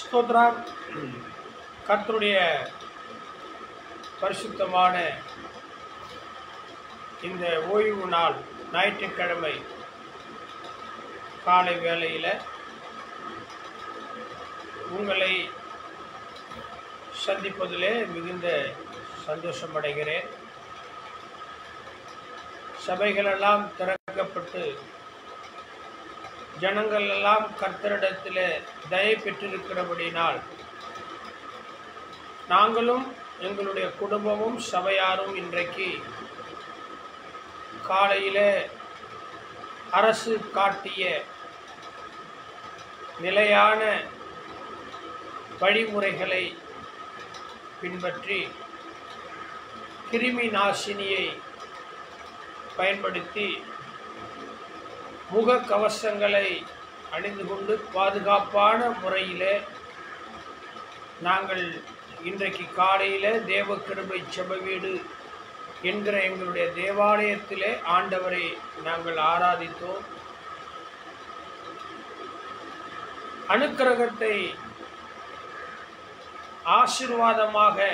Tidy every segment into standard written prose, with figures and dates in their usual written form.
ஸ்தோத்ரம். கர்த்தருடைய பரிசுத்தமான இந்த ஓய்வு நாள் ஞாயிற்றுக்கிழமை காலை வேளையில் உங்களை சந்திப்பதிலே மிகுந்த சந்தோஷமடைகிறேன். சபைகளெல்லாம் திறக்கப்பட்டு ஜனங்கள் எல்லாம் கர்த்தரிடத்தில் தயை பெற்றிருக்கிறபடினால் நாங்களும் எங்களுடைய குடும்பமும் சபையாரும் இன்றைக்கு காலையில் அரசு காட்டிய நிலையான வழிமுறைகளை பின்பற்றி கிருமி நாசினியை பயன்படுத்தி முக கவசங்களை அணிந்து கொண்டு பாதுகாப்பான முறையில் நாங்கள் இன்றைக்கு காலையில் தேவ கிருபை செப வீடு என்கிற எங்களுடைய தேவாலயத்திலே ஆண்டவரை நாங்கள் ஆராதித்தோம். அனுக்கிரகத்தை ஆசீர்வாதமாக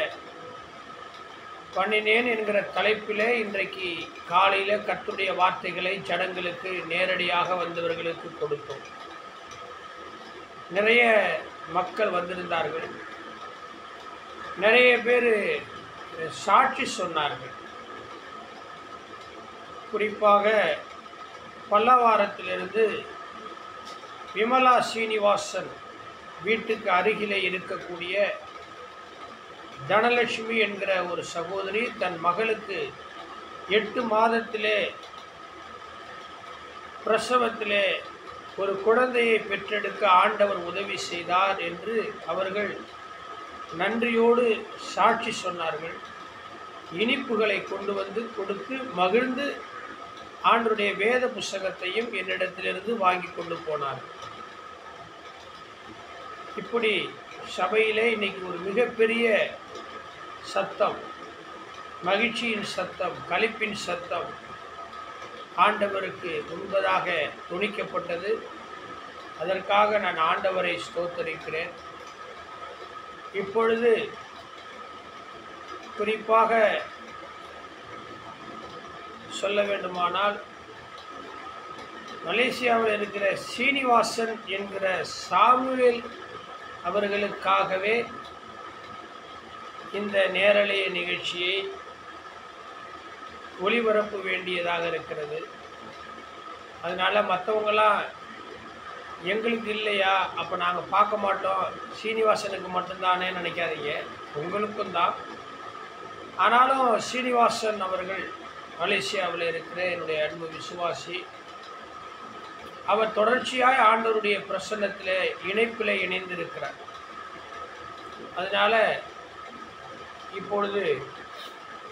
பண்ணினேன் என்கிற தலைப்பிலே இன்றைக்கு காலையில் கர்த்தருடைய வார்த்தைகளை ஜனங்களுக்கு நேரடியாக வந்தவர்களுக்கு கொடுத்தோம். நிறைய மக்கள் வந்திருந்தார்கள். நிறைய பேர் சாட்சி சொன்னார்கள். குறிப்பாக பல்லவாரத்திலிருந்து விமலா சீனிவாசன் வீட்டுக்கு அருகிலே இருக்கக்கூடிய தனலட்சுமி என்கிற ஒரு சகோதரி தன் மகளுக்கு 8 மாதத்திலே பிரசவத்திலே ஒரு குழந்தையை பெற்றெடுக்க ஆண்டவர் உதவி செய்தார் என்று அவர்கள் நன்றியோடு சாட்சி சொன்னார்கள். இனிப்புகளை கொண்டு வந்து கொடுத்து மகிழ்ந்து ஆண்டவருடைய வேத புஸ்தகத்தையும் என்னிடத்திலிருந்து வாங்கி கொண்டு போனார்கள். இப்படி சபையிலே இன்னைக்கு ஒரு மிகப்பெரிய சத்தம், மகிழ்ச்சியின் சத்தம், களிப்பின் சத்தம் ஆண்டவருக்கு முன்பதாக துணிக்கப்பட்டது. அதற்காக நான் ஆண்டவரை ஸ்தோத்தரிக்கிறேன். இப்பொழுது குறிப்பாக சொல்ல வேண்டுமானால் மலேசியாவில் இருக்கிற சீனிவாசன் என்கிற சாமுவேல் அவர்களுக்காகவே இந்த நேரலைய நிகழ்ச்சியை ஒளிபரப்ப வேண்டியதாக இருக்கிறது. அதனால் மற்றவங்களாம் எங்களுக்கு இல்லையா, அப்போ நாங்கள் பார்க்க மாட்டோம், சீனிவாசனுக்கு மட்டும்தானே நினைக்காதீங்க, உங்களுக்கும் தான். ஆனாலும் சீனிவாசன் அவர்கள் மலேசியாவில் இருக்கிற என்னுடைய அன்பு விசுவாசி. அவர் தொடர்ச்சியாய் ஆண்டவருடைய பிரசன்னத்தில் இணைப்பில் இணைந்திருக்கிறார். அதனால் இப்பொழுது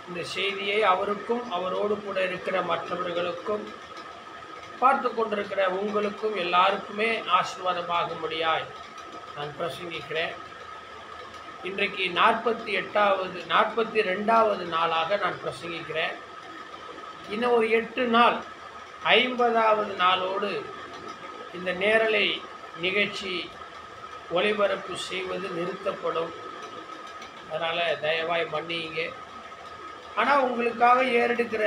இந்த செய்தியை அவருக்கும் அவரோடு கூட இருக்கிற மற்றவர்களுக்கும் பார்த்து கொண்டிருக்கிற உங்களுக்கும் எல்லாருக்குமே ஆசீர்வாதமாகும்படியாய் நான் பிரசங்கிக்கிறேன். இன்றைக்கு 42வது நாளாக நான் பிரசங்கிக்கிறேன். இன்னும் ஒரு 8 நாள் 50வது நாளோடு இந்த நேரலை நிகழ்ச்சி ஒளிபரப்பு செய்வது நிறுத்தப்படும். அதனால் தயவாய் மன்னிங்க. ஆனால் உங்களுக்காக ஏறெடுக்கிற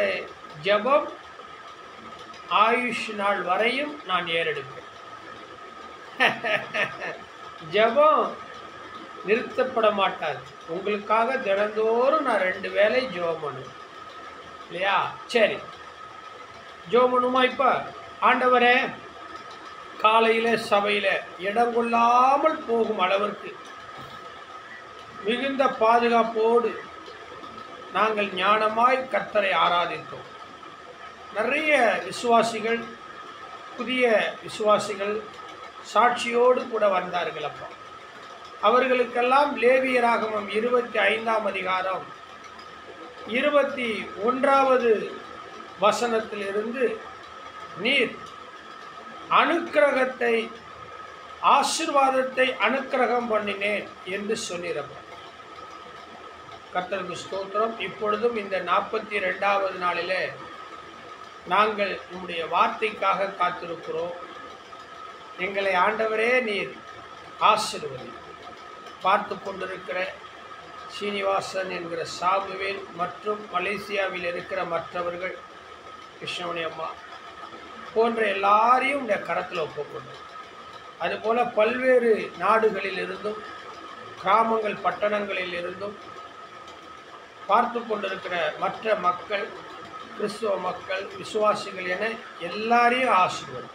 ஜெபம் ஆயுஷ் நாள் வரையும் நான் ஏறெடுப்பேன். ஜெபம் நிறுத்தப்பட மாட்டாது. உங்களுக்காக தினந்தோறும் நான் 2 வேளை ஜெபம் பண்ணுவேன் இல்லையா? சரி, ஜெபம் பண்ணுமா? இப்போ ஆண்டவரே, காலையில் சபையில் இடம் கொள்ளாமல் போகும் அளவிற்கு மிகுந்த பாதுகாப்போடு நாங்கள் ஞானமாய் கர்த்தரை ஆராதித்தோம். நிறைய விசுவாசிகள், புதிய விசுவாசிகள் சாட்சியோடு கூட வந்தார்கள். அப்போ அவர்களுக்கெல்லாம் லேவியராகமம் 25ஆம் அதிகாரம் 21வது வசனத்திலிருந்து நீர் அனுக்கிரகத்தை ஆசீர்வாதத்தை அனுக்கிரகம் பண்ணினேன் என்று சொல்லியிருப்பார். கர்த்தருக்கு ஸ்தோத்திரம். இப்பொழுதும் இந்த 42வது நாளிலே நாங்கள் உம்முடைய வார்த்தைக்காக காத்திருக்கிறோம். எங்களை ஆண்டவரே நீர் ஆசீர்வதி. பார்த்து கொண்டிருக்கிற சீனிவாசன் என்கிற சாமுவேல் மற்றும் மலேசியாவில் இருக்கிற மற்றவர்கள், கிருஷ்ணமணி அம்மா போன்ற எல்லாரையும் இந்த கரத்தில் ஒப்புக்கொண்டோம். அதுபோல் பல்வேறு நாடுகளில் இருந்தும் கிராமங்கள் பட்டணங்களில் இருந்தும் பார்த்து கொண்டிருக்கிற மற்ற மக்கள், கிறிஸ்துவ மக்கள், விசுவாசிகள் என எல்லாரையும் ஆசீர்வதி.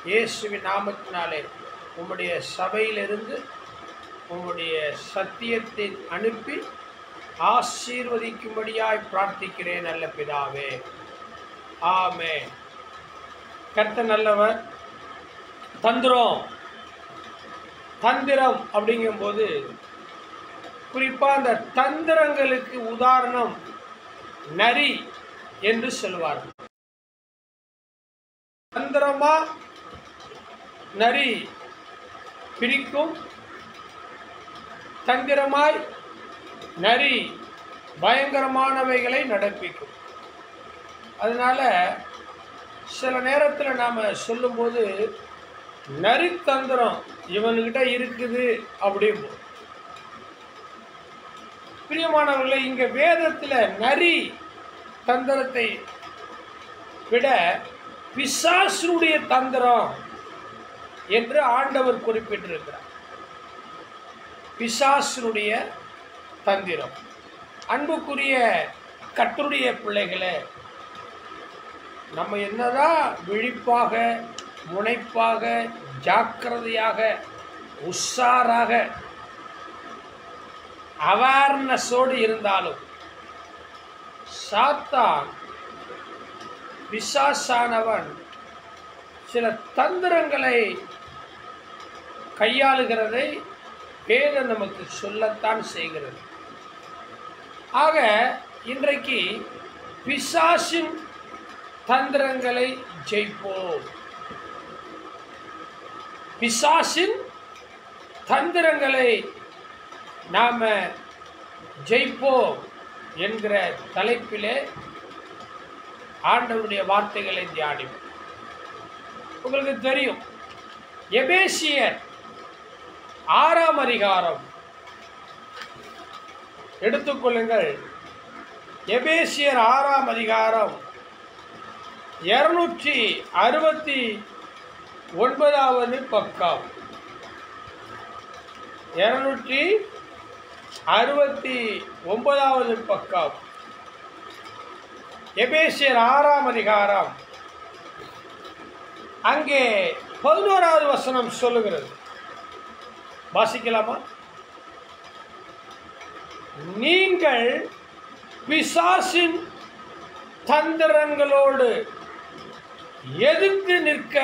இயேசுவின் நாமத்தினாலே உம்முடைய சபையிலிருந்து உம்முடைய சத்தியத்தை அனுப்பி ஆசீர்வதிக்கும்படியாய் பிரார்த்திக்கிறேன் நல்ல பிதாவே, ஆமென். கர்த்தர் நல்லவர். தந்திரம் அப்படிங்கும்போது குறிப்பாக அந்த தந்திரங்களுக்கு உதாரணம் நரி என்று சொல்வார்கள். தந்திரமா நரி பிடிக்கும், தந்திரமாய் நரி பயங்கரமானவைகளை நடப்பிக்கும். அதனால சில நேரத்தில் நாம் சொல்லும்போது நரி தந்திரம் இவன்கிட்ட இருக்குது அப்படிம்போம். பிரியமானவர்களை, இங்க வேதத்தில் நரி தந்திரத்தை விட பிசாசுடைய தந்திரம் என்று ஆண்டவர் குறிப்பிட்டிருக்கிறார். பிசாசுடைய தந்திரம். அன்புக்குரிய கர்த்தருடைய பிள்ளைகளே, நம்ம என்னதான் விழிப்பாக, முனைப்பாக, ஜாக்கிரதையாக, உஷாராக, அவேர்னஸோடு இருந்தாலும் சாத்தான் பிசாசானவன் சில தந்திரங்களை கையாளுகிறதை வேதம் நமக்கு சொல்லத்தான் செய்கிறது. ஆக இன்றைக்கு பிசாசின் தந்திரங்களை ஜெயிப்போம். பிசாசின் தந்திரங்களை நாம ஜெயிப்போம் என்கிற தலைப்பிலே ஆண்டவருடைய வார்த்தைகளை தியானிப்போம். உங்களுக்கு தெரியும், எபேசியர் 6ஆம் அதிகாரம் எடுத்துக்கொள்ளுங்கள். எபேசியர் 6ஆம் அதிகாரம் 269வது பக்கம். 269வது பக்கம். எபேசியர் 6ஆம் அதிகாரம் அங்கே 11வது வசனம் சொல்லுகிறது. வாசிக்கலாமா? நீங்கள் பிசாசின் தந்திரங்களோடு எதிர்த்து நிற்க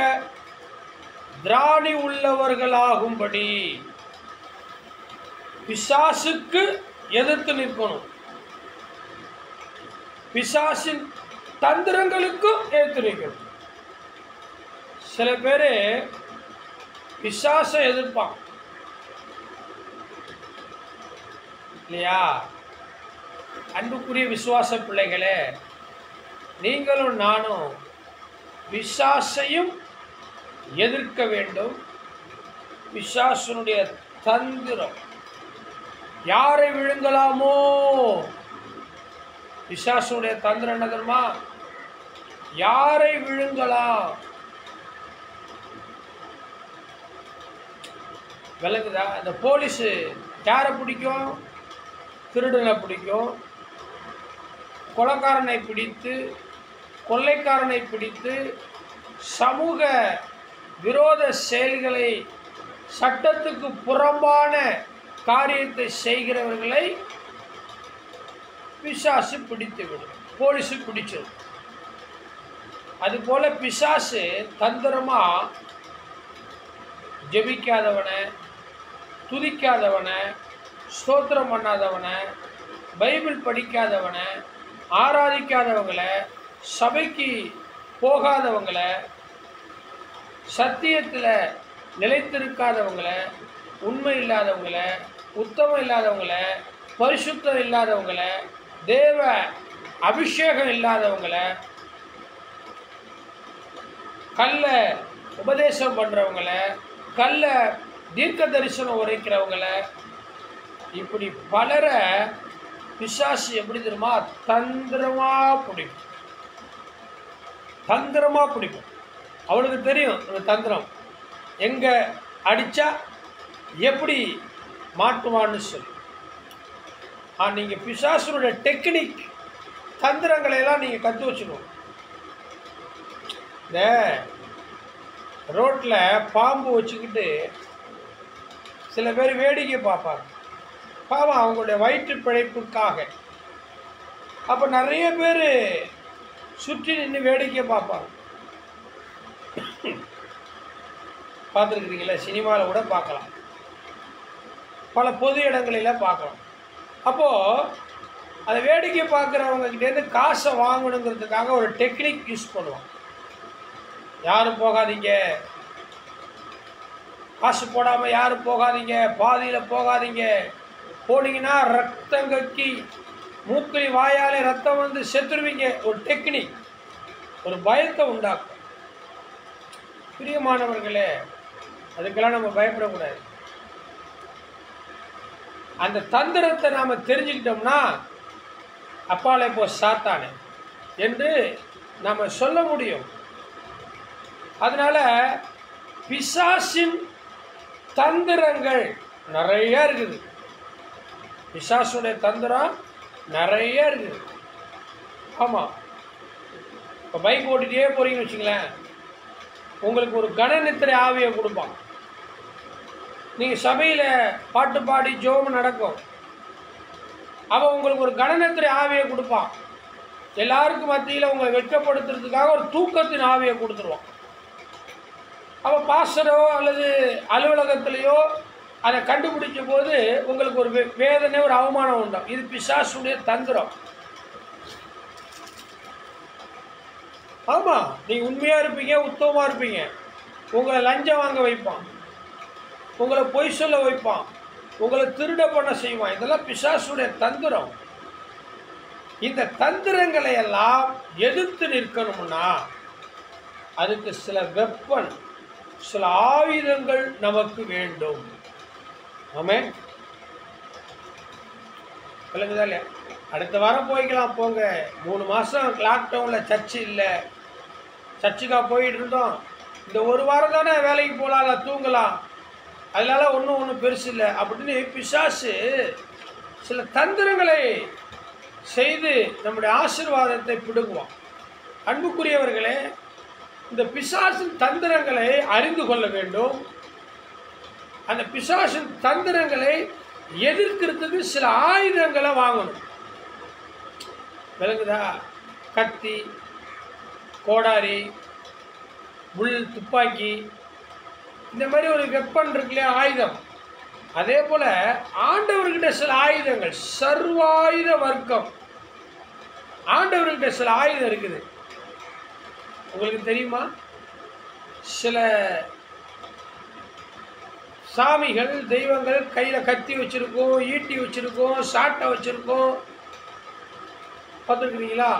திராணி உள்ளவர்களாகும்படி. பிசாசுக்கு எதிர்த்து நிற்கணும், பிசாசின் தந்திரங்களுக்கும் எதிர்த்து நிற்கணும். சில பேர் பிசாசை எதிர்ப்பான் இல்லையா? அன்புக்குரிய விசுவாச பிள்ளைகளே, நீங்களும் நானும் பிசாசையும் எதிர்க்க வேண்டும். பிசாசனுடைய தந்திரம் யாரை விழுங்கலாமோ? பிசாசனுடைய தந்திரம் என்ன தெரியுமா? யாரை விழுங்கலாம்? விளக்குதா? இந்த போலீஸ் யாரை பிடிக்கும்? திருடனை பிடிக்கும், கொலைக்காரனை பிடித்து, கொள்ளைக்காரனை பிடித்து, சமூக விரோத செயல்களை, சட்டத்துக்கு புறம்பான காரியத்தை செய்கிறவர்களை பிசாசு பிடித்துவிடும், போலீஸு பிடிச்சிடும். அதுபோல பிசாசு தந்திரமா ஜெபிக்காதவனை, துதிக்காதவனை, ஸ்தோத்திரம் பண்ணாதவனை, பைபிள் படிக்காதவனை, ஆராதிக்காதவங்களை, சபைக்கு போகாதவங்களை, சத்தியத்தில் நிலைத்திருக்காதவங்களை, உண்மை இல்லாதவங்களை, உத்தமம் இல்லாதவங்களை, பரிசுத்தம் இல்லாதவங்களை, தேவ அபிஷேகம் இல்லாதவங்களை, கள்ள உபதேசம் பண்ணுறவங்களை, கள்ள தீர்க்க தரிசனம் உரைக்கிறவங்களை, இப்படி பலரை பிசாசு எப்படி தெரியுமா தந்திரமா பிடிக்கும். தந்திரமா பிடிக்கும். அவனுக்கு தெரியும் அந்த தந்திரம் எங்க அடிச்சா எப்படி மாட்டுவான்னு சொல்லி. நீங்க பிசாசுடைய டெக்னிக் தந்திரங்களை எல்லாம் நீங்க கற்று வச்சுக்கணும். இந்த ரோட்ல பாம்பு வச்சுக்கிட்டு சில பேர் வேடிக்கை பார்ப்பாங்க. பாவம் அவங்களுடைய வயிற்று பிழைப்புக்காக. அப்போ நிறைய பேர் சுற்றி நின்று வேடிக்கை பார்ப்பாங்க. பார்த்துருக்குறீங்களா? சினிமாவில் கூட பார்க்கலாம், பல பொது இடங்களில் பார்க்கலாம். அப்போது அதை வேடிக்கை பார்க்குறவங்ககிட்டேருந்து காசை வாங்கணுங்கிறதுக்காக ஒரு டெக்னிக் யூஸ் பண்ணுவாங்க. யாரும் போகாதீங்க, காசு போடாமல் யாரும் போகாதீங்க, பாதியில் போகாதீங்க, போனீங்கன்னா ரத்தம் கக்கி மூக்கிலி வாயாலே ரத்தம் வந்து செத்துருவீங்க. ஒரு டெக்னிக், ஒரு பயத்தை உண்டாக்கும். பிரியமானவர்களே, அதுக்கெல்லாம் நம்ம பயப்படக்கூடாது. அந்த தந்திரத்தை நாம் தெரிஞ்சுக்கிட்டோம்னா அப்பாலே போ சாத்தானே என்று நம்ம சொல்ல முடியும். அதனால பிசாசின் தந்திரங்கள் நிறைய இருக்குது. பிசாசுடைய தந்திரம் நிறைய இருக்குது. ஆமாம், இப்போ பைக் ஓட்டிகிட்டே போகிறீங்கன்னு வச்சுங்களேன், உங்களுக்கு ஒரு கனநித்திரை ஆவியை கொடுப்பான். நீங்கள் சபையில் பாட்டு பாடி ஜோம் நடக்கும், அவன் உங்களுக்கு ஒரு கனநித்திரை ஆவியை கொடுப்பான். எல்லாருக்கும் மத்தியில் உங்களை வெட்கப்படுத்துறதுக்காக ஒரு தூக்கத்தின் ஆவியை கொடுத்துருவான். அப்போ பாஸ்டரோ அல்லது அலுவலகத்திலேயோ அதை கண்டுபிடிச்ச போது உங்களுக்கு ஒரு வேதனை, ஒரு அவமானம் உண்டாம். இது பிசாசுடைய தந்திரம். ஆமாம், நீங்கள் உண்மையாக இருப்பீங்க, உத்தமமாக இருப்பீங்க, உங்களை லஞ்சம் வாங்க வைப்பான், உங்களை பொய் சொல்ல வைப்பான், உங்களை திருட பண்ண செய்வான். இதெல்லாம் பிசாசுடைய தந்திரம். இந்த தந்திரங்களை எல்லாம் எதிர்த்து நிற்கணும்னா அதுக்கு சில வெப்பன், சில ஆயுதங்கள் நமக்கு வேண்டும். ஆமென். சொல்லுங்கதா இல்லையா? அடுத்த வாரம் போய்க்கலாம், போங்க. 3 மாதம் லாக்டவுனில் சர்ச்சு இல்லை, சர்ச்சுக்காக போயிட்டு இருந்தோம். இந்த ஒரு வாரம் தானே வேலைக்கு போகலாம், தூங்கலாம், அதனால ஒன்றும் பெருசு இல்லை அப்படின்னு பிசாசு சில தந்திரங்களை செய்து நம்முடைய ஆசீர்வாதத்தை பிடுங்குவான். அன்புக்குரியவர்களே, இந்த பிசாசின் தந்திரங்களை அறிந்து கொள்ள வேண்டும். அந்த பிசாசின் தந்திரங்களை எதிர்க்கிறதுக்கு சில ஆயுதங்களை வாங்கணும். விளங்குதா? கத்தி, கோடாரி, முள், துப்பாக்கி, இந்த மாதிரி ஒரு வெப்பன் இருக்குல்லையா, ஆயுதம். அதே போல ஆண்டவர்கிட்ட சில ஆயுதங்கள், சர்வாயுத வர்க்கம். ஆண்டவர்கிட்ட சில ஆயுதம் இருக்குது. உங்களுக்கு தெரியுமா? சில சாமிகள், தெய்வங்கள் கையில் கத்தி வச்சிருக்கோம், ஈட்டி வச்சிருக்கோம், சாட்டை வச்சிருக்கோம். பார்த்துருக்கிறீங்களா?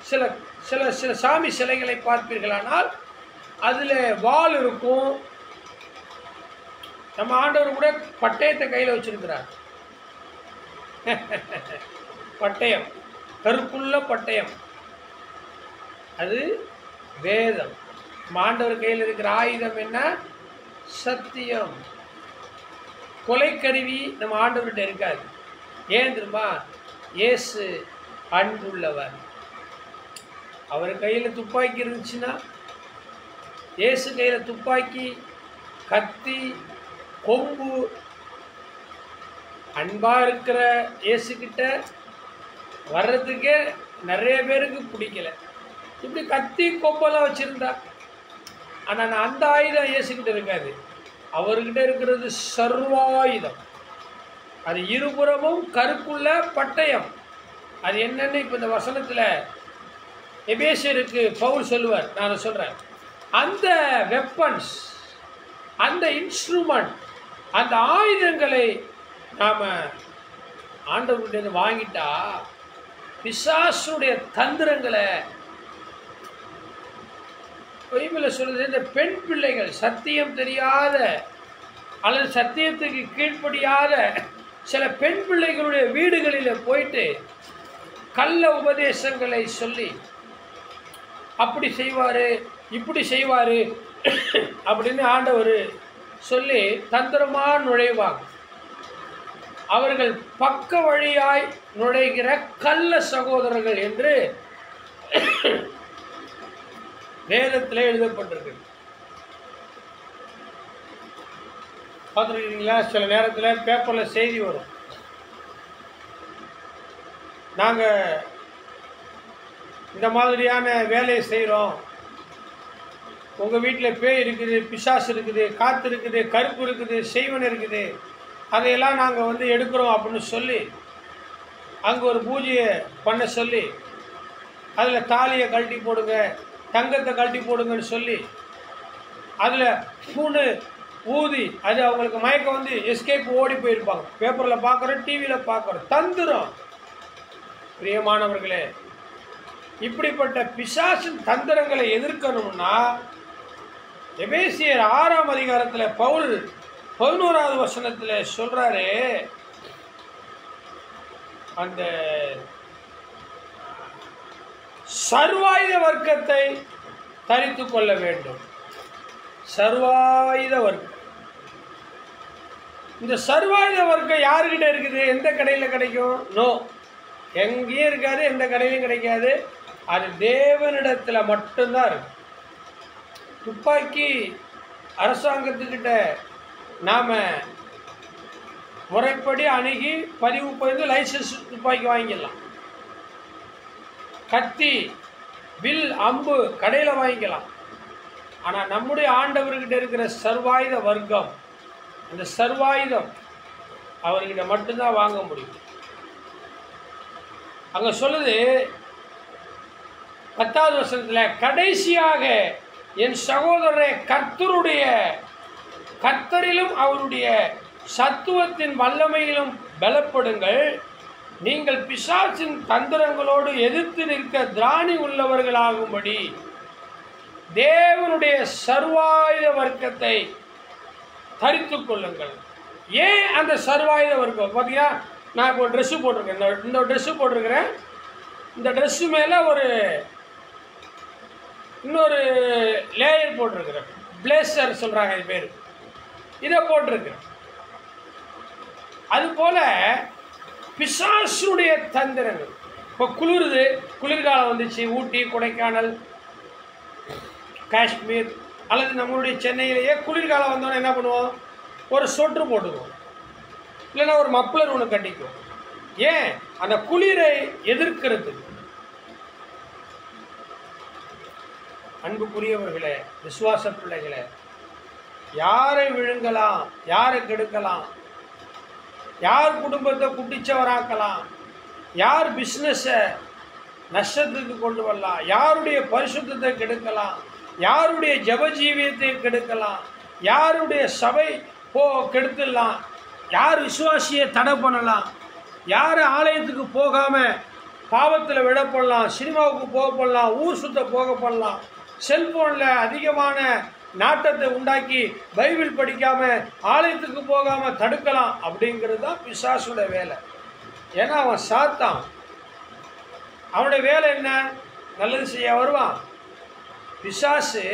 சில சில சில சாமி சிலைகளை பார்ப்பீர்களானால் அதில் வாள் இருக்கும். நம்ம ஆண்டவர் கூட பட்டயத்தை கையில் வச்சிருக்கிறார். பட்டயம், கருப்புள்ள பட்டயம், அது வேதம். நம்ம ஆண்டவர் கையில் இருக்கிற ஆயுதம் என்ன? சத்தியம். கொலைக்கருவி நம்ம ஆண்டவர்கிட்ட இருக்காது. ஏன் தெரியுமா? இயேசு அன்புள்ளவர். அவர் கையில் துப்பாக்கி இருந்துச்சுன்னா, இயேசு கையில் துப்பாக்கி, கத்தி, கொம்பு, அன்பாக இருக்கிற இயேசுக்கிட்ட வர்றதுக்கே நிறைய பேருக்கு பிடிக்கல. இப்படி கத்தி கொம்பெல்லாம் வச்சுருந்தா. ஆனால் அந்த ஆயுதம் இயேசுக்கிட்ட இருக்காது. அவர்கிட்ட இருக்கிறது சர்வாயுதம். அது இருபுறமும் கருப்புள்ள பட்டயம். அது என்னன்னு இப்போ இந்த வசனத்தில் எபேசியருக்கு பவுல் சொல்லுவார், நான் சொல்கிறேன். அந்த வெப்பன்ஸ், அந்த இன்ஸ்ட்ருமெண்ட், அந்த ஆயுதங்களை நாம் ஆண்டவர்கிட்ட வாங்கிட்டா பிசாசுடைய தந்திரங்களை, பைபிளில் சொல்லுது, இந்த பெண் பிள்ளைகள், சத்தியம் தெரியாத அல்லது சத்தியத்துக்கு கீழ்ப்படியாத சில பெண் பிள்ளைகளுடைய வீடுகளில் போயிட்டு கள்ள உபதேசங்களை சொல்லி அப்படி செய்வார் இப்படி செய்வார் அப்படின்னு ஆண்டவர் சொல்லி தந்திரமாக நுழைவாங்க. அவர்கள் பக்க வழியாய் நுழைகிற கள்ள சகோதரர்கள் என்று வேதத்தில் எழுதப்பட்டிருக்கு. பார்த்துருக்கீங்களா? சில நேரத்தில் பேப்பரில் செய்தி வரும், நாங்கள் இந்த மாதிரியான வேலையை செய்கிறோம், உங்கள் வீட்டில் பேய் இருக்குது, பிசாசு இருக்குது, காற்று இருக்குது, கருப்பு இருக்குது, செய்வன் இருக்குது, அதையெல்லாம் நாங்கள் எடுக்கிறோம் அப்படின்னு சொல்லி அங்கே ஒரு பூஜையை பண்ண சொல்லி அதில் தாலியை கழட்டி போடுங்க, தங்கத்தை கழட்டி போடுங்கன்னு சொல்லி அதில் பூணு ஊதி அது அவங்களுக்கு மயக்கம் எஸ்கேப் ஓடி போயிருப்பாங்க. பேப்பரில் பார்க்குறோம், டிவியில் பார்க்குறோம். தந்திரம். பிரியமானவர்களே, இப்படிப்பட்ட பிசாசின் தந்திரங்களை எதிர்க்கணும்னா எபேசியர் 6ஆம் அதிகாரத்தில் பவுல் 11வது வசனத்தில் சொல்றாரு, அந்த சர்வாயுத வர்க்கத்தை தரித்து கொள்ள வேண்டும். சர்வாயுத வர்க்கம். இந்த சர்வாயுத வர்க்கம் யாருக்கிட்ட இருக்குது? எந்த கடையில் கிடைக்கும்? நோ, எங்கேயும் இருக்காது, எந்த கடையிலும் கிடைக்காது. அது தேவனிடத்தில் மட்டும்தான் இருக்கு. துப்பாக்கி அரசாங்கத்துக்கிட்ட நாம் முறைப்படி அணுகி பதிவு பண்ணி லைசன்ஸ் துப்பாக்கி வாங்கிக்கலாம். கத்தி, வில், அம்பு கடையில் வாங்கிக்கலாம். ஆனால் நம்முடைய ஆண்டவர்கிட்ட இருக்கிற சர்வாயுத வர்க்கம், அந்த சர்வாயுதம் அவர்கிட்ட மட்டும்தான் வாங்க முடியும். அங்கே சொல்லுது 10வது வசனத்தில், கடைசியாக என் சகோதரரை கர்த்தரிலும் அவருடைய சத்துவத்தின் வல்லமையிலும் பலப்படுங்கள். நீங்கள் பிசாசின் தந்திரங்களோடு எதிர்த்து நிற்க திராணி உள்ளவர்களாகும்படி தேவனுடைய சர்வாயுத வர்க்கத்தை தரித்து கொள்ளுங்கள். ஏன் அந்த சர்வாயுத வர்க்கம்? பார்த்தீங்கன்னா, நான் இப்போ ட்ரெஸ்ஸு போட்டிருக்கேன், இந்த ட்ரெஸ்ஸு போட்டிருக்கிறேன். இந்த ட்ரெஸ்ஸு மேலே இன்னொரு லேயர் போட்டிருக்கிறேன், பிளேசர் சொல்கிறாங்க இது பேர், இதை போட்டிருக்கிறேன். அதுபோல் பிசாசுடைய தந்திரங்கள். இப்போ குளிருது, குளிர்காலம் வந்துச்சு, ஊட்டி, கொடைக்கானல், காஷ்மீர் அல்லது நம்மளுடைய சென்னையிலேயே குளிர்காலம் வந்தோன்னே என்ன பண்ணுவோம்? ஒரு சொட்ரு போட்டுக்குவோம், இல்லைன்னா ஒரு மப்ளர் ஒன்று கட்டிக்குவோம். ஏன்? அந்த குளிரை எதிர்க்கிறதுக்கு. அன்புக்குரியவர்களே, விசுவாச பிள்ளைகளே, யாரை விழுங்கலாம், யாரை கெடுக்கலாம், யார் குடும்பத்தை குட்டிச்சவராக்கலாம், யார் பிஸ்னஸை நஷ்டத்துக்கு கொண்டு வரலாம், யாருடைய பரிசுத்தத்தை கெடுக்கலாம், யாருடைய ஜபஜீவியத்தை கெடுக்கலாம், யாருடைய சபை கெடுத்துடலாம், யார் விசுவாசியை தடை பண்ணலாம், யார் ஆலயத்துக்கு போகாமல் பாவத்தில் விடப்படலாம், சினிமாவுக்கு போகப்படலாம், ஊர் சுத்த போகப்படலாம், செல்போனில் அதிகமான நாட்டத்தை உண்டாக்கி பைபிள் படிக்காமல் ஆலயத்துக்கு போகாமல் தடுக்கலாம். அப்படிங்கிறது தான் பிசாசுடைய வேலை. ஏன்னா அவன் சாத்தான். அவனுடைய வேலை என்ன? நல்லது செய்ய வருவான். பிசாசு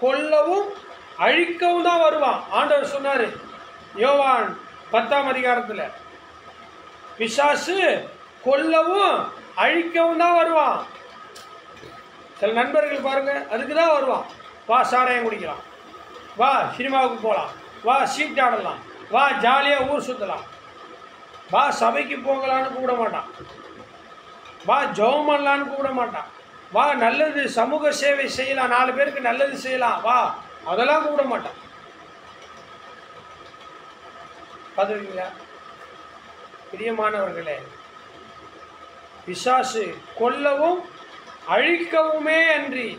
கொல்லவும் அழிக்கவும் தான் வருவான். ஆண்டவர் சொன்னார் யோவான் 10ஆம் அதிகாரத்தில், பிசாசு கொல்லவும் அழிக்கவும் தான் வருவான். சில நண்பர்கள் பாருங்க, அதுக்கு தான் வருவான். வா சாராயம் குடிக்கலாம், வா சினிமாவுக்கு போகலாம், வா சீட் ஆடலாம், வா ஜாலியாக ஊர் சுற்றலாம், வா சபைக்கு போகலான்னு கூப்பிட மாட்டான், வா ஜெபம் பண்ணலான்னு கூப்பிட மாட்டான், வா நல்லது சமூக சேவை செய்யலாம், 4 பேருக்கு நல்லது செய்யலாம், வா, அதெல்லாம் கூப்பிட மாட்டான். பார்த்துருக்கீங்களா? பிரியமானவர்களே, பிசாசு கொல்லவும் அழிக்கவுமே அன்றி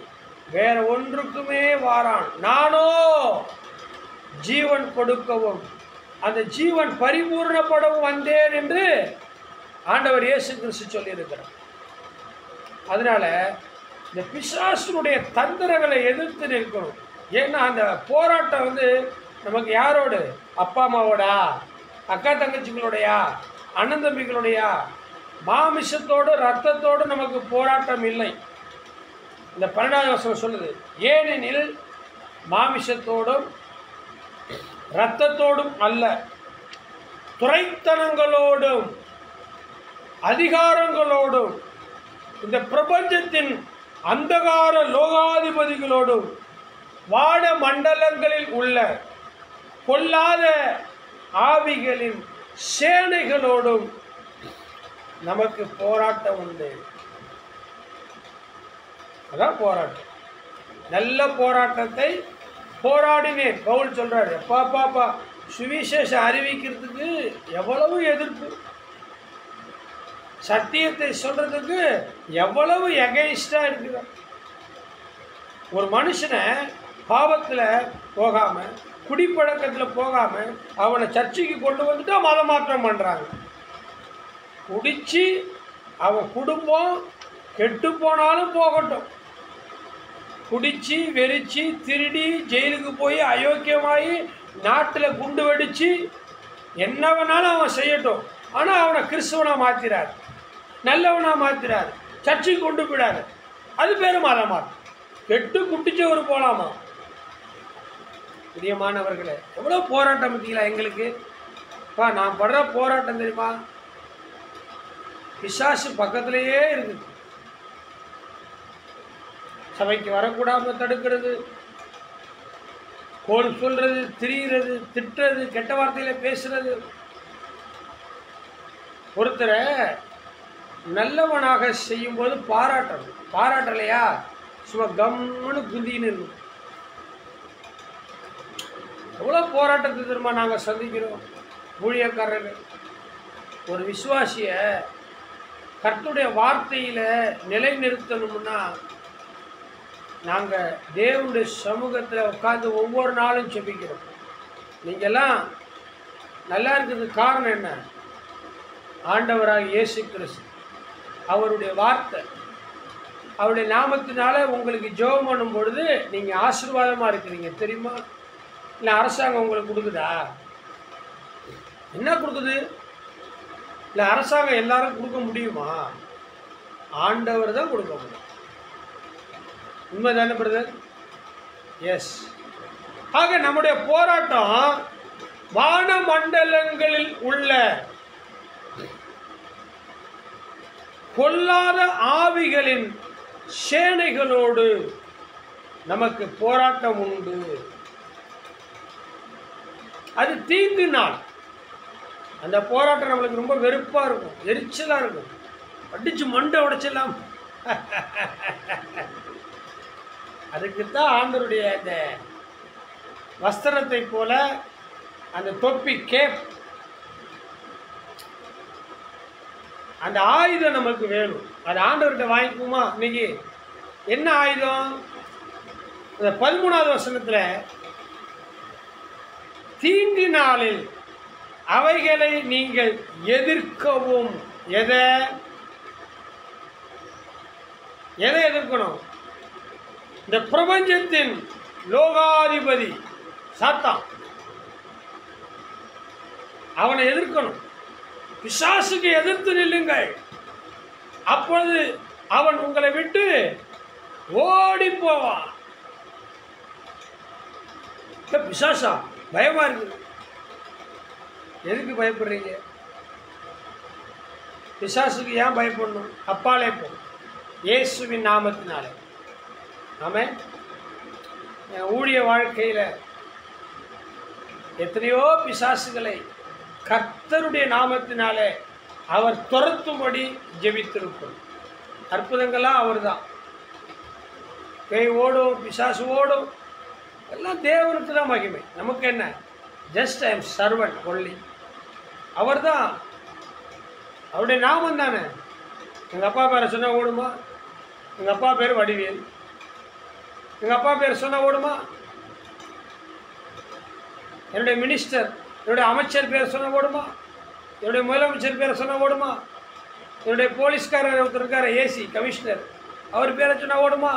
வேற ஒன்றுக்குமே வாரான். நானோ ஜீவன் கொடுக்கவும் அந்த ஜீவன் பரிபூர்ணப்படவும் வந்தேன் என்று ஆண்டவர் இயேசு கிறிஸ்து சொல்லியிருக்கிறார். அதனால இந்த பிசாசுடைய தந்திரங்களை எதிர்த்து நிற்கணும். ஏன்னா அந்த போராட்டம் நமக்கு யாரோடு? அப்பா அம்மாவோடா? அக்கா தங்கச்சிகளுடையா, அண்ணன் தம்பிகளுடையா, மாமிசத்தோடு ரத்தத்தோடு நமக்கு போராட்டம் இல்லை. இந்த 12வது வசனம் சொல்லுது, ஏனெனில் மாமிசத்தோடும் இரத்தத்தோடும் அல்ல, துரைத்தனங்களோடும் அதிகாரங்களோடும் இந்த பிரபஞ்சத்தின் அந்தகார லோகாதிபதிகளோடும் வான மண்டலங்களில் உள்ள கொல்லாத ஆவிகளின் சேனைகளோடும் நமக்கு போராட்டம் உண்டு. அதான் போராட்டம். நல்ல போராட்டத்தை போராடினேன். பவுல் சொல்றாரு, பாப்பா சுவிசேஷம் அறிவிக்கிறதுக்கு எவ்வளவு எதிர்ப்பு, சத்தியத்தை சொல்றதுக்கு எவ்வளவு எகைன்ஸ்டா இருக்குது. ஒரு மனுஷனை பாவத்துல போகாம, குடிப்பழக்கத்துல போகாம அவனை சர்ச்சைக்கு கொண்டு வந்துட்டா மதமாற்றம் பண்றாங்க. குடிச்சு அவன் குடும்பம் கெட்டு போனாலும் போகட்டும், குடிச்சு வெறிச்சு திருடி ஜெயிலுக்கு போய் அயோக்கியமாகி நாட்டில் குண்டு வெடிச்சு என்ன வேணாலும் அவன் செய்யட்டும். ஆனால் அவனை கிறிஸ்தவனா மாத்திராரு, நல்லவனா மாத்திராரு, சர்ச்சைக்கு கொண்டு போயிடாரு. அது பேர் மதமாற்றம். கெட்டு குட்டிச்சவர் போலாமா? பிரியமானவர்களே, எவ்வளோ போராட்டம் பார்த்தீங்களா எங்களுக்கு? நான் படுற போராட்டம் தெரியுமா? பிசாசு பக்கத்திலேயே இருக்குது. சபைக்கு வரக்கூடாம தடுக்கிறது, கோல் சொல்றது, திரிகிறது, திட்டுறது, கெட்ட வார்த்தையில பேசுறது. ஒருத்தரை நல்லவனாக செய்யும் போது பாராட்டணும். பாராட்டலையா சும்மா கம்முன்னு குந்தின்னு இருக்கும். எவ்வளோ போராட்டத்தை திரும்ப நாங்கள் சந்திக்கிறோம் ஊழியக்காரர்கள். ஒரு விசுவாசிய கர்த்தருடைய வார்த்தையில நிலைநிறுத்தணும்னா நாங்கள் தேவனுடைய சமூகத்தில் உட்கார்ந்து ஒவ்வொரு நாளும் ஜெபிக்கிறோம். நீங்கள்லாம் நல்லா இருக்கிறதுக்கு காரணம் என்ன? ஆண்டவராக இயேசு கிறிஸ்து அவருடைய வார்த்தை, அவருடைய நாமத்தினால உங்களுக்கு ஜெபம் பண்ணும் பொழுது நீங்கள் ஆசீர்வாதமாக இருக்கிறீங்க தெரியுமா? இல்லை அரசாங்கம் உங்களுக்கு கொடுக்குதா? என்ன கொடுக்குது? இல்லை அரசாங்கம் எல்லாரும் கொடுக்க முடியுமா? ஆண்டவர் தான் கொடுக்க முடியும். உண்மைதானே பிரதர்? எஸ். ஆக நம்முடைய போராட்டம் வான மண்டலங்களில் உள்ள கொல்லாத ஆவிகளின் சேனைகளோடு நமக்கு போராட்டம் உண்டு. அது தீங்கு நாள். அந்த போராட்டம் நம்மளுக்கு ரொம்ப வெறுப்பா இருக்கும், எரிச்சலா இருக்கும். அடிச்சு மண்டை உடைச்சலாம். அதுக்குத்தான் ஆண்டவருடைய அந்த வஸ்திரத்தை போல அந்த தொப்பி, கேப், அந்த ஆயுதம் நமக்கு வேணும். அது ஆண்டவர்கிட்ட வாங்கிக்குமா? இன்னைக்கு என்ன ஆயுதம்? அந்த 13வது வசனத்துல தீங்கு நாளில் அவைகளை நீங்கள் எதிர்க்கவும். எதை எதிர்க்கணும்? இந்த பிரபஞ்சத்தின் லோகாதிபதி சாத்தான், அவனை எதிர்க்கணும். பிசாசுக்கு எதிர்த்து நில்லுங்கள், அப்பொழுது அவன் உங்களை விட்டு ஓடி போவான். பிசாசா? பயமா இருக்கு. எதுக்கு பயப்படுறீங்க? பிசாசுக்கு ஏன் பயப்படணும்? அப்பாலே போ, இயேசுவின் நாமத்தினாலே. ஆமென். என் ஊழிய வாழ்க்கையில் எத்தனையோ பிசாசுகளை கர்த்தருடைய நாமத்தினாலே அவர் துரத்தும்படி ஜெபித்திருக்கும். அற்புதங்கள்லாம் அவர் தான். பேய் ஓடும், பிசாசு ஓடும், எல்லாம் தேவனுக்கு தான் மகிமை. நமக்கு என்ன? Just I am servant only. அவர் தான், அவருடைய நாமம் தானே. எங்கள் அப்பா பேரை சொன்னால் ஓடுமா? எங்கள் அப்பா பேர் வடிவேல். எங்கள் அப்பா பேர் சொன்னால் ஓடுமா? என்னுடைய மினிஸ்டர், என்னுடைய அமைச்சர் பேர் சொன்னால் ஓடுமா? என்னுடைய முதலமைச்சர் பேரை சொன்னால் ஓடுமா? என்னுடைய போலீஸ்காரர் ஒருத்தர் இருக்கார், ஏசி கமிஷனர், அவர் பேரை சொன்னால் ஓடுமா?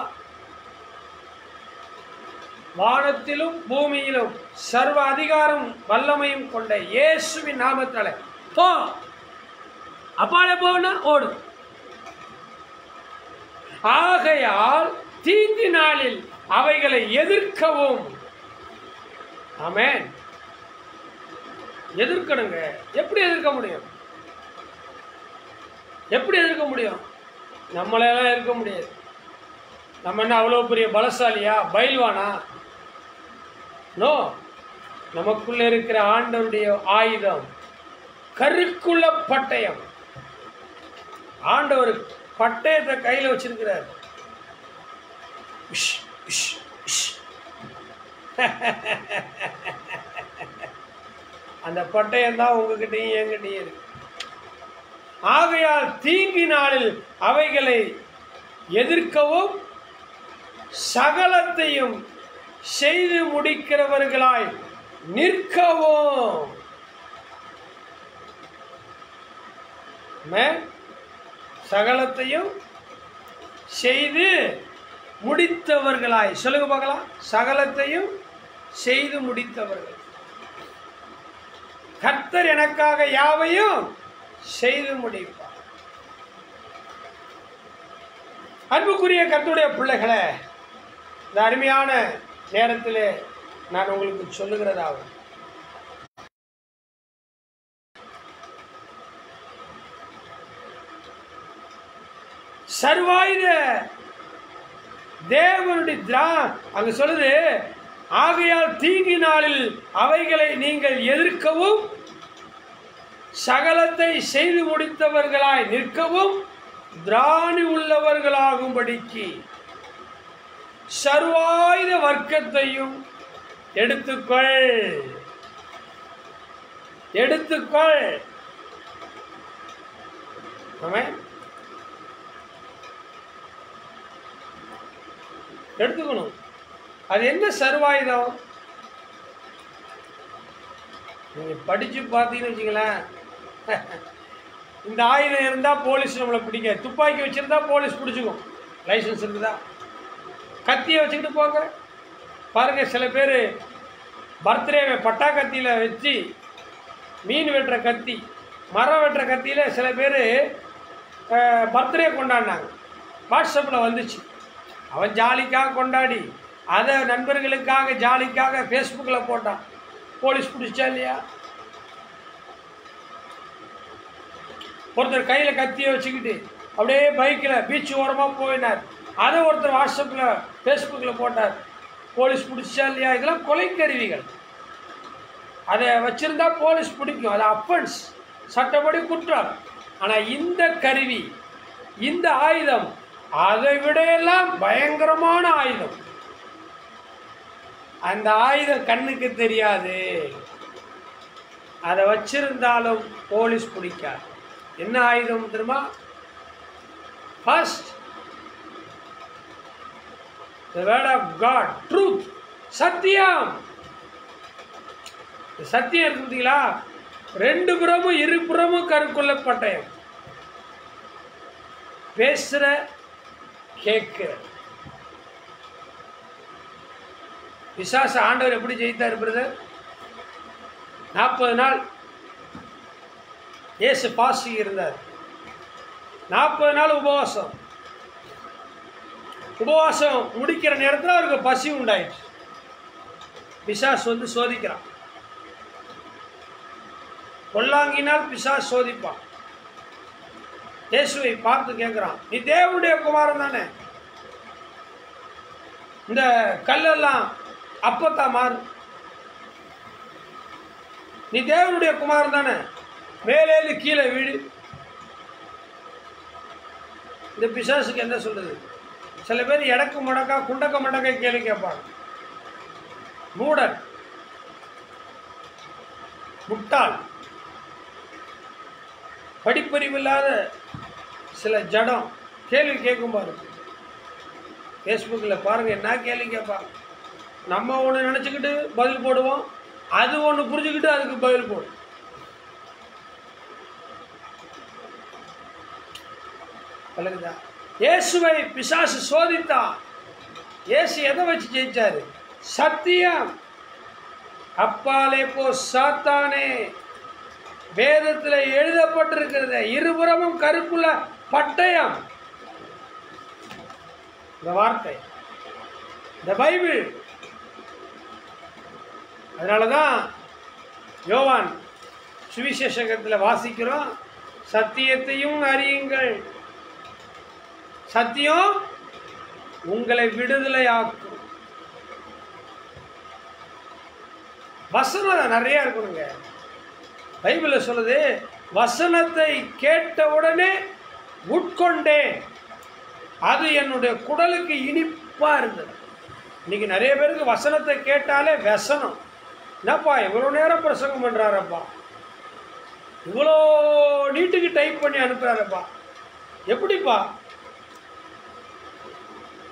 வானத்திலும் பூமியிலும் சர்வ அதிகாரம் வல்லமையும் கொண்ட இயேசுவின் நாமத்தால போ. அப்பாலே போனா ஓடு. ஆகையால் தீங்கு நாளில் அவைகளை எதிர்க்கவும். ஆமென். எதிர்க்கணுங்க. எப்படி எதிர்க்க முடியும்? எப்படி எதிர்க்க முடியும்? நம்மளால இருக்க முடியாது. நம்ம என்ன அவ்வளோ பெரிய பலசாலியா, பயில்வானா? நோ. நமக்குள்ள இருக்கிற ஆண்டவருடைய ஆயுதம் கருக்குள்ள பட்டயம். ஆண்டவர் பட்டயத்தை கையில் வச்சிருக்கிறார். அந்த பட்டயம் தான் உங்ககிட்டையும் என்கிட்டையும் இருக்கு. ஆகையால் தீங்கு நாளில் அவைகளை எதிர்க்கவும் சகலத்தையும் செய்து முடிக்கிறவர்களாய் நிற்கவும். சகலத்தையும் செய்து முடித்தவர்களாய். சொல்லுங்க பார்க்கலாம். சகலத்தையும் செய்து முடித்தவர்கள். கர்த்தர் எனக்காக யாவையும் செய்து முடிப்பார். அன்புக்குரிய கர்த்தருடைய பிள்ளைகளே, இந்த அருமையான நேரத்தில் நான் உங்களுக்கு சொல்லுகிறதாகும், சர்வாயுத தேவனுடைய அங்க சொல்லுது, ஆகையால் தீங்கு நாளில் அவைகளை நீங்கள் எதிர்க்கவும் சகலத்தை செய்து முடித்தவர்களாய் நிற்கவும் திராணி உள்ளவர்களாகும்படிக்கு சர்வாயுத வர்க்கத்தையும் எடுத்துக்கொள். எடுத்துக்கொள். எடுத்துக்கணும். அது என்ன சர்வாயுதம்? நீங்க படிச்சு பார்த்தீங்கன்னு வச்சுங்களேன், இந்த ஆயுதம் இருந்தா போலீஸ் நம்மளை பிடிக்க. துப்பாக்கி வச்சிருந்தா போலீஸ் பிடிச்சிக்கும். லைசன்ஸ் இருக்குதா? கத்தியை வச்சுக்கிட்டு போங்க. பாருங்க, சில பேர் பர்த்டேவை பட்டா கத்தியில் வச்சு, மீன் வெட்டுற கத்தி, மரம் வெட்டுற கத்தியில் சில பேர் பர்த்டே கொண்டாடினாங்க. வாட்ஸ்அப்பில் வந்துச்சு. அவன் ஜாலிக்காக கொண்டாடி அதை நண்பர்களுக்காக ஜாலிக்காக ஃபேஸ்புக்கில் போட்டான். போலீஸ் பிடிச்சா இல்லையா? ஒருத்தர் கையில் கத்தியை வச்சுக்கிட்டு அப்படியே பைக்கில் பீச் ஓரமாக போயினார். அதை ஒருத்தர் வாட்ஸ்அப்பில் ஃபேஸ்புக்கில் போட்டார். போலீஸ் பிடிச்சா இல்லையா? இதெல்லாம் கொலை கருவிகள். அதை வச்சுருந்தா போலீஸ் பிடிக்கும். அது அஃபென்ஸ், சட்டப்படி குற்றம். ஆனால் இந்த கருவி, இந்த ஆயுதம் அதை விடையெல்லாம் பயங்கரமான ஆயுதம். அந்த ஆயுதம் கண்ணுக்கு தெரியாது. அதை வச்சிருந்தாலும் போலீஸ் பிடிக்காது. என்ன ஆயுதம் தெரியுமா? First the word of God, truth, சத்தியம். சத்தியம் இருக்குங்களா? ரெண்டு புறமும் இருபுறமும் கருக்குள்ள பட்டயம். பேசுற கேட்கிற. பிசாசு ஆண்டவர் எப்படி ஜெயித்தார் பிரதர்? 40 நாள் இயேசு பாசி இருந்தார். 40 நாள் உபவாசம். உபவாசம் முடிக்கிற நேரத்தில் அவருக்கு பசி உண்டாயிடுச்சு. பிசாசு வந்து சோதிக்கிறான். பொல்லாங்கினால் பிசாசு சோதிப்பான். இயேசுவை பார்த்து கேட்கிறான், நீ தேவனுடைய குமாரன் தானே? இந்த கல்லெல்லாம் அப்பத்தா மாறு. நீ தேவனுடைய குமாரன் தானே? மேலேந்து கீழே வீடு. இந்த பிசாசுக்கு என்ன சொல்றது? சில பேர் எடக்கு முடக்கா குண்டக்க மடக்கை கேள்வி கேட்பாங்க. மூடன், முட்டாள், படிப்பறிவில்லாத சில ஜடம் கேள்வி கேட்கும் பாருங்க. ஃபேஸ்புக்கில் பாருங்க என்ன கேள்வி கேட்பாங்க. நம்ம ஒன்று நினச்சிக்கிட்டு பதில் போடுவோம், அது ஒன்று புரிஞ்சுக்கிட்டு அதுக்கு பதில் போடும். பழகுதா? இயேசுவை பிசாசு சோதித்தான். இயேசு எதை வச்சு ஜெயிச்சாரு? சத்தியம். அப்பாலே போ சாத்தானே. வேதத்தில் எழுதப்பட்டிருக்கிறது, இருபுறமும் கருப்புள்ள பட்டயம். இந்த வார்த்தை, இந்த பைபிள். அதனாலதான் யோவான் சுவிசேஷகத்தில் வாசிக்கிறோம், சத்தியத்தையும் அறியுங்கள், சத்தியம் உங்களை விடுதலையாக்கும். வசனம் நிறைய இருக்கணுங்க. பைபிளில் சொல்லுது, வசனத்தை கேட்ட உடனே உட்கொண்டேன், அது என்னுடைய குடலுக்கு இனிப்பா இருந்தது. இன்னைக்கு நிறைய பேருக்கு வசனத்தை கேட்டாலே வசனம். என்னப்பா இவ்வளோ நேரம் பிரசங்கம் பண்றாரப்பா, இவ்வளோ நீட்டுக்கு டைப் பண்ணி அனுப்புறாரப்பா, எப்படிப்பா?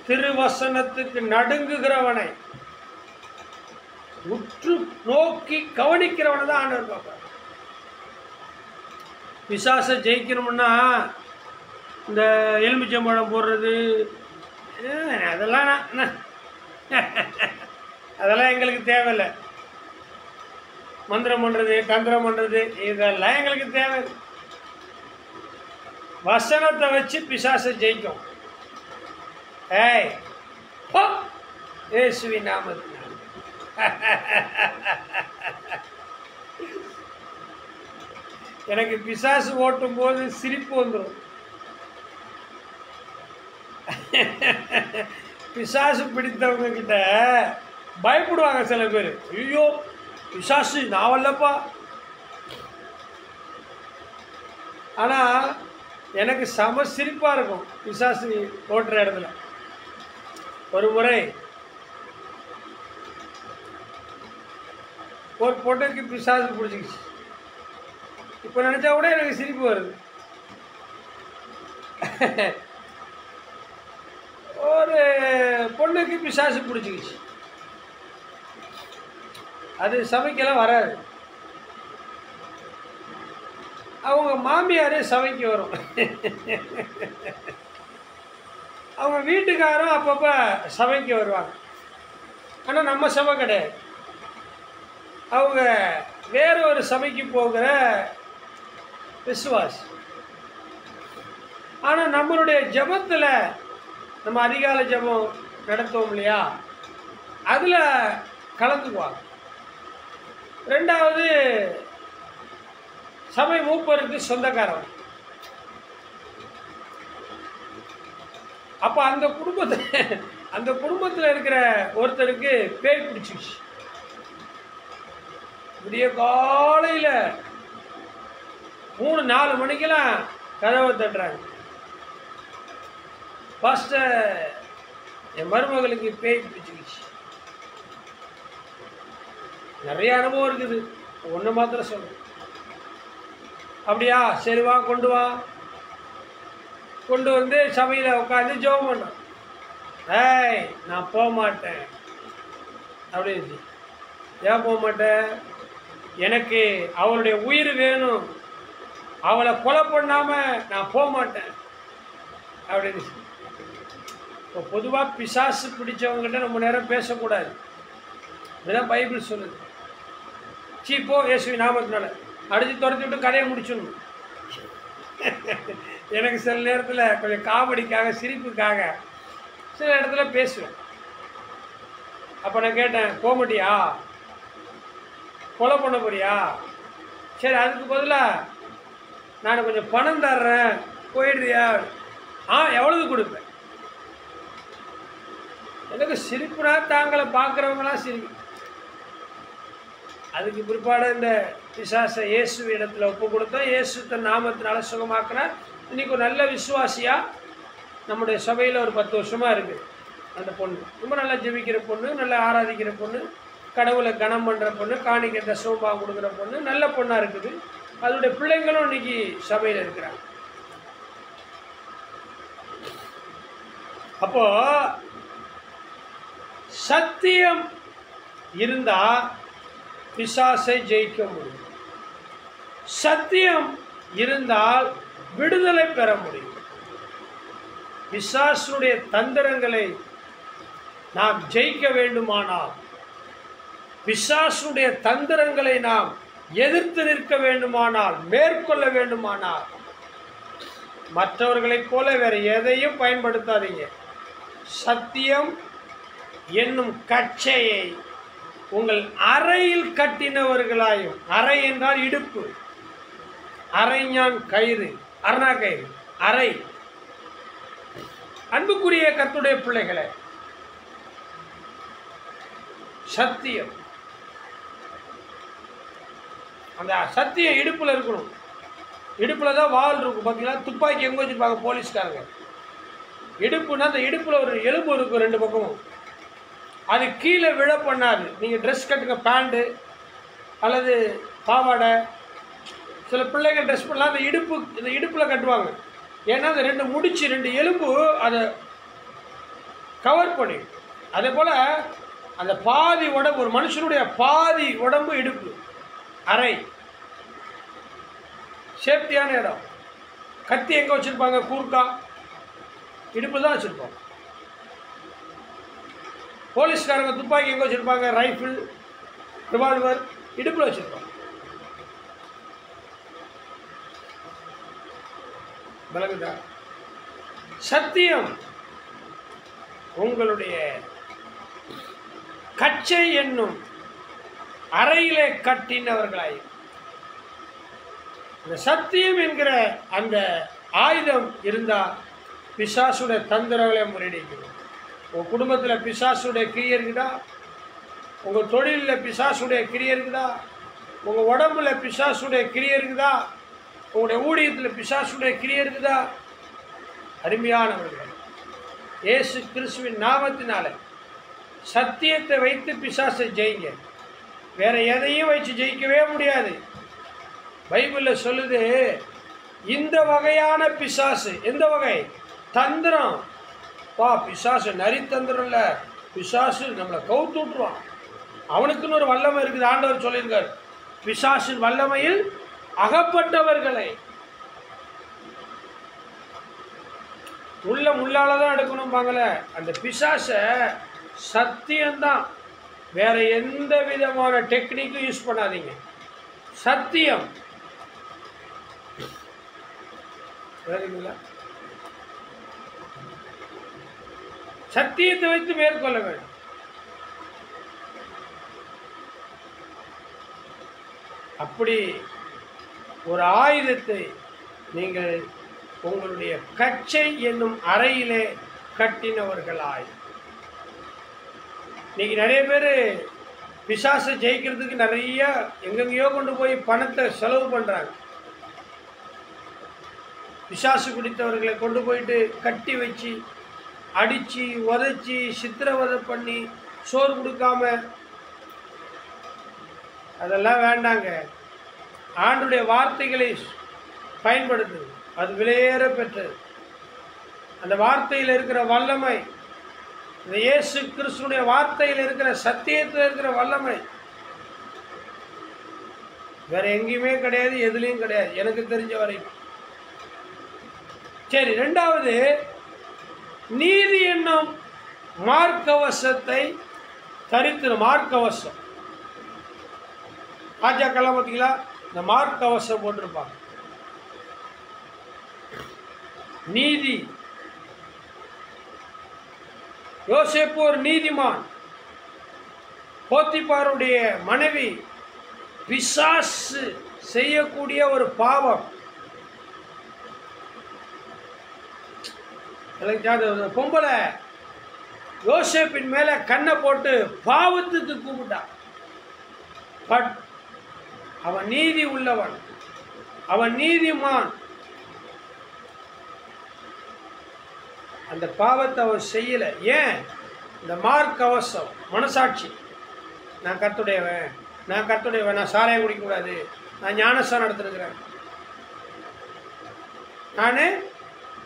திருவசனத்துக்கு நடுங்குகிறவனை, உற்று நோக்கி கவனிக்கிறவனை தான் ஆண்டவர் பார்ப்பார். பிசாசை ஜெயிக்கணும்னா இந்த எலுமிச்சம்பழம் போடுறது அதெல்லாம் அதெல்லாம் எங்களுக்கு தேவையில்லை. மந்திரம் பண்ணுறது, தந்திரம் பண்ணுறது, இதெல்லாம் எங்களுக்கு தேவை. வசனத்தை வச்சு பிசாசை ஜெயிக்கும். ஏய் போ இயேசுவின் நாமத்தினால். எனக்கு பிசாசு ஓட்டும் போது சிரிப்பு வந்துடும். பிசாசு பிடித்தவங்க கிட்ட பயப்படுவாங்க சில பேர். ஐயோ பிசாசு நாவல்லப்பா. ஆனா எனக்கு சம சிரிப்பா இருக்கும் பிசாசு ஓட்டுற இடத்துல. ஒரு முறை ஒரு பொண்ணுக்கு பிசாசு பிடிச்சிக்கிச்சு. இப்போ நினைச்சா கூட எனக்கு சிரிப்பு வருது. ஒரு பொண்ணுக்கு பிசாசு பிடிச்சிக்கிச்சு. அது சபைக்கெல்லாம் வராது. அவங்க மாமியாரே சபைக்கு வரும். அவங்க வீட்டுக்காரும் அப்பப்போ சபைக்கு வருவாங்க. ஆனால் நம்ம சபை கிடையாது. அவங்க வேற ஒரு சபைக்கு போகிற விசுவாசி. ஆனால் நம்மளுடைய ஜபத்தில் நம்ம அதிகாலை ஜபம் நடத்துவோம் இல்லையா, அதில் கலந்துக்குவாங்க. ரெண்டாவது சபை மூப்பருக்கு சொந்தக்காரன். அப்போ அந்த குடும்பத்தில் இருக்கிற ஒருத்தருக்கு பேய் பிடிச்சிச்சு. விடிய காலையில் 3-4 மணிக்கெல்லாம் கதவை தட்டுறாங்க. பாஸ்டர் என் மருமகளுக்கு பேய் பிடிச்சிக்கிச்சு. நிறைய அனுபவம் இருக்குது, ஒன்று மாத்திரம் சொல்ல. அப்படியா, சரி வா, கொண்டு வா. கொண்டு வந்து சபையில் உட்காந்து ஜெபம் பண்ணோம். ஏய் நான் போக மாட்டேன் அப்படின்னு. ஏன் போக மாட்டேன்? எனக்கு அவளுடைய உயிர் வேணும், அவளை கொலை பண்ணாமல் நான் போக மாட்டேன் அப்படின்னு. இப்போ பொதுவாக பிசாசு பிடிச்சவங்ககிட்ட ரொம்ப நேரம் பேசக்கூடாது, இதுதான் பைபிள் சொல்லுது. சீப்போ இயேசுவின் நாமத்தினால அடித்து துரத்தி விட்டு கதையை முடிச்சிடணும். எனக்கு சில நேரத்தில் கொஞ்சம் காமெடிக்காக, சிரிப்புக்காக சில இடத்துல பேசுவேன். அப்போ நான் கேட்டேன், போக மாட்டியா, கொலை பண்ண போறியா? சரி, அதுக்கு பதிலாக நான் கொஞ்சம் பணம் தர்றேன், போயிடுறியா? எவ்வளவு கொடுப்பேன்? எனக்கு சிரிப்புனா தாங்களை பார்க்குறவங்களாம் சிரிப்பு. அதுக்கு பிற்பாடு இந்த பிசாசை இயேசு இடத்துல ஒப்பு கொடுத்தோம். இயேசு தன் நாமத்தினால சுகமாக்குறார். இன்னைக்கு ஒரு நல்ல விசுவாசியாக நம்முடைய சபையில் ஒரு 10 வருஷமாக இருக்குது. அந்த பொண்ணு ரொம்ப நல்லா ஜெபிக்கிற பொண்ணு, நல்லா ஆராதிக்கிற பொண்ணு, கடவுளை கனம் பண்ணுற பொண்ணு, காணிக்கை தசமபாகம் கொடுக்குற பொண்ணு, நல்ல பொண்ணாக இருக்குது. அதனுடைய பிள்ளைங்களும் இன்னைக்கு சபையில் இருக்கிறாங்க. அப்போ சத்தியம் இருந்தா பிசாசை ஜெயிக்க முடியும். சத்தியம் இருந்தால் விடுதலை பெற முடியும். பிசாசுடைய தந்திரங்களை நாம் ஜெயிக்க வேண்டுமானால் பிசாசுடைய தந்திரங்களை நாம் எதிர்த்து நிற்க வேண்டுமானால், மேற்கொள்ள வேண்டுமானால், மற்றவர்களைப் போல வேற எதையும் பயன்படுத்தாதீங்க. சத்தியம் என்னும் கச்சையை உங்கள் அறையில் கட்டினவர்களாயும், அறை என்றால் இடுப்பு, அரைஞான் கயிறு, அரணா கயிறு, அறை. அன்புக்குரிய கர்த்தருடைய பிள்ளைகளை, சத்தியம், அந்த சத்தியம் இடுப்புல இருக்கணும். இடுப்புல தான் வால் இருக்கும். பார்த்தீங்கன்னா துப்பாக்கி எங்க வச்சிருப்பாங்க போலீஸ்காரங்க. இடுப்புனா அந்த இடுப்புல ஒரு எலும்பு இருக்கும் ரெண்டு பக்கமும். அது கீழே விழ பண்ணாது. நீங்கள் ட்ரெஸ் கட்டுங்க, பேண்ட்டு அல்லது பாவாடை, சில பிள்ளைகள் ட்ரெஸ் பண்ணலாம், இந்த இடுப்பில் கட்டுவாங்க. ஏன்னா அந்த ரெண்டு முடிச்சு, ரெண்டு எலும்பு அதை கவர் பண்ணி. அதே போல் அந்த பாதி உடம்பு, ஒரு மனுஷனுடைய பாதி உடம்பு இடுப்பு, அறை, சேஃப்டியான இடம். கத்தி எங்கே வச்சுருப்பாங்க? கூர்க்கா இடுப்பு தான் வச்சுருப்பாங்க. போலீஸ்காரங்க துப்பாக்கி எங்கே வச்சுருப்பாங்க? ரைஃபிள், ரிவால்வர் இடுப்பில் வச்சுருப்பாங்க. விளங்குதா? சத்தியம் உங்களுடைய கச்சை என்னும் அறையிலே கட்டினவர்களாய், இந்த சத்தியம் என்கிற அந்த ஆயுதம் இருந்தால் பிசாசுடைய தந்திரங்களை முறியடிக்கணும். உங்கள் குடும்பத்தில் பிசாசுடைய கிரியை இருக்குதா? உங்கள் தொழிலில் பிசாசுடைய கிரியை இருக்குதா? உங்கள் உடம்புல பிசாசுடைய கிரியை இருக்குதா? உங்களுடைய ஊழியத்தில் பிசாசுடைய கிரியை இருக்குதா? அருமையானவர்கள், இயேசு கிறிஸ்துவின் நாமத்தினால சத்தியத்தை வைத்து பிசாசை ஜெயிங்க. வேற எதையும் வச்சு ஜெயிக்கவே முடியாது. பைபிளில் சொல்லுது, இந்த வகையான பிசாசு. எந்த வகை? தந்திரம். பிசாசு நரி தந்திரம் இல்லை, பிசாசு நம்மளை கவுத்து விட்டுருவான். அவனுக்குன்னு ஒரு வல்லமை இருக்குது. ஆண்டவர் சொல்லியிருக்கார், பிசாசின் வல்லமையில் அகப்பட்டவர்களை முள்ளால தான் எடுக்கணும்பாங்கள. அந்த பிசாசை சத்தியம்தான், வேற எந்த விதமான டெக்னிக்கும் யூஸ் பண்ணாதீங்க. சத்தியம். சத்தியத்தை வைத்து மேற்கொள்ள வேண்டும். அப்படி ஒரு ஆயுதத்தை நீங்கள் உங்களுடைய கச்சை என்னும் அறையிலே கட்டினவர்களாய். இன்னைக்கு நிறைய பேர் பிசாசை ஜெயிக்கிறதுக்கு நிறைய எங்கெங்கேயோ கொண்டு போய் பணத்தை செலவு பண்ணுறாங்க. பிசாசு பிடித்தவர்களை கொண்டு போயிட்டு கட்டி வச்சு அடித்து உதைச்சி சித்திரவதை பண்ணி சோறு கொடுக்காம, அதெல்லாம் வேண்டாங்க. ஆண்டுடைய வார்த்தைகளை பயன்படுத்து, அது விலையேற பெற்றது. அந்த வார்த்தையில் இருக்கிற வல்லமை, இந்த இயேசு கிறிஸ்துடைய வார்த்தையில் இருக்கிற சத்தியத்தில் இருக்கிற வல்லமை வேற எங்கேயுமே கிடையாது, எதுலேயும் கிடையாது எனக்கு தெரிஞ்ச வரைக்கும். சரி, ரெண்டாவது, நீதி என்னும் மார்க்கவசத்தை தரித்து. மார்க்கவசம் ராஜாக்கெல்லாம் பார்த்தீங்களா, இந்த மார்க்கவசம் போட்டிருப்பாங்க. நீதி. யோசேப்பு ஒரு நீதிமான். போத்திபாருடைய மனைவி பிசாசு செய்யக்கூடிய ஒரு பாவம். பொம்பளை யோசேப்பின் மேல கண்ணை போட்டு பாவத்துக்கு கூப்பிட்டான். பட் அவன் நீதி உள்ளவன், அவன் நீதிமான். அந்த பாவத்தை அவன் செய்யல. ஏன்? இந்த மார்க் கவசம், மனசாட்சி. நான் கர்த்தருடையவன், நான் கர்த்தருடையவன், நான் சாராயம் குடிக்கக்கூடாது, நான் ஞானஸ்தானம் எடுத்திருக்கிறேன், நான்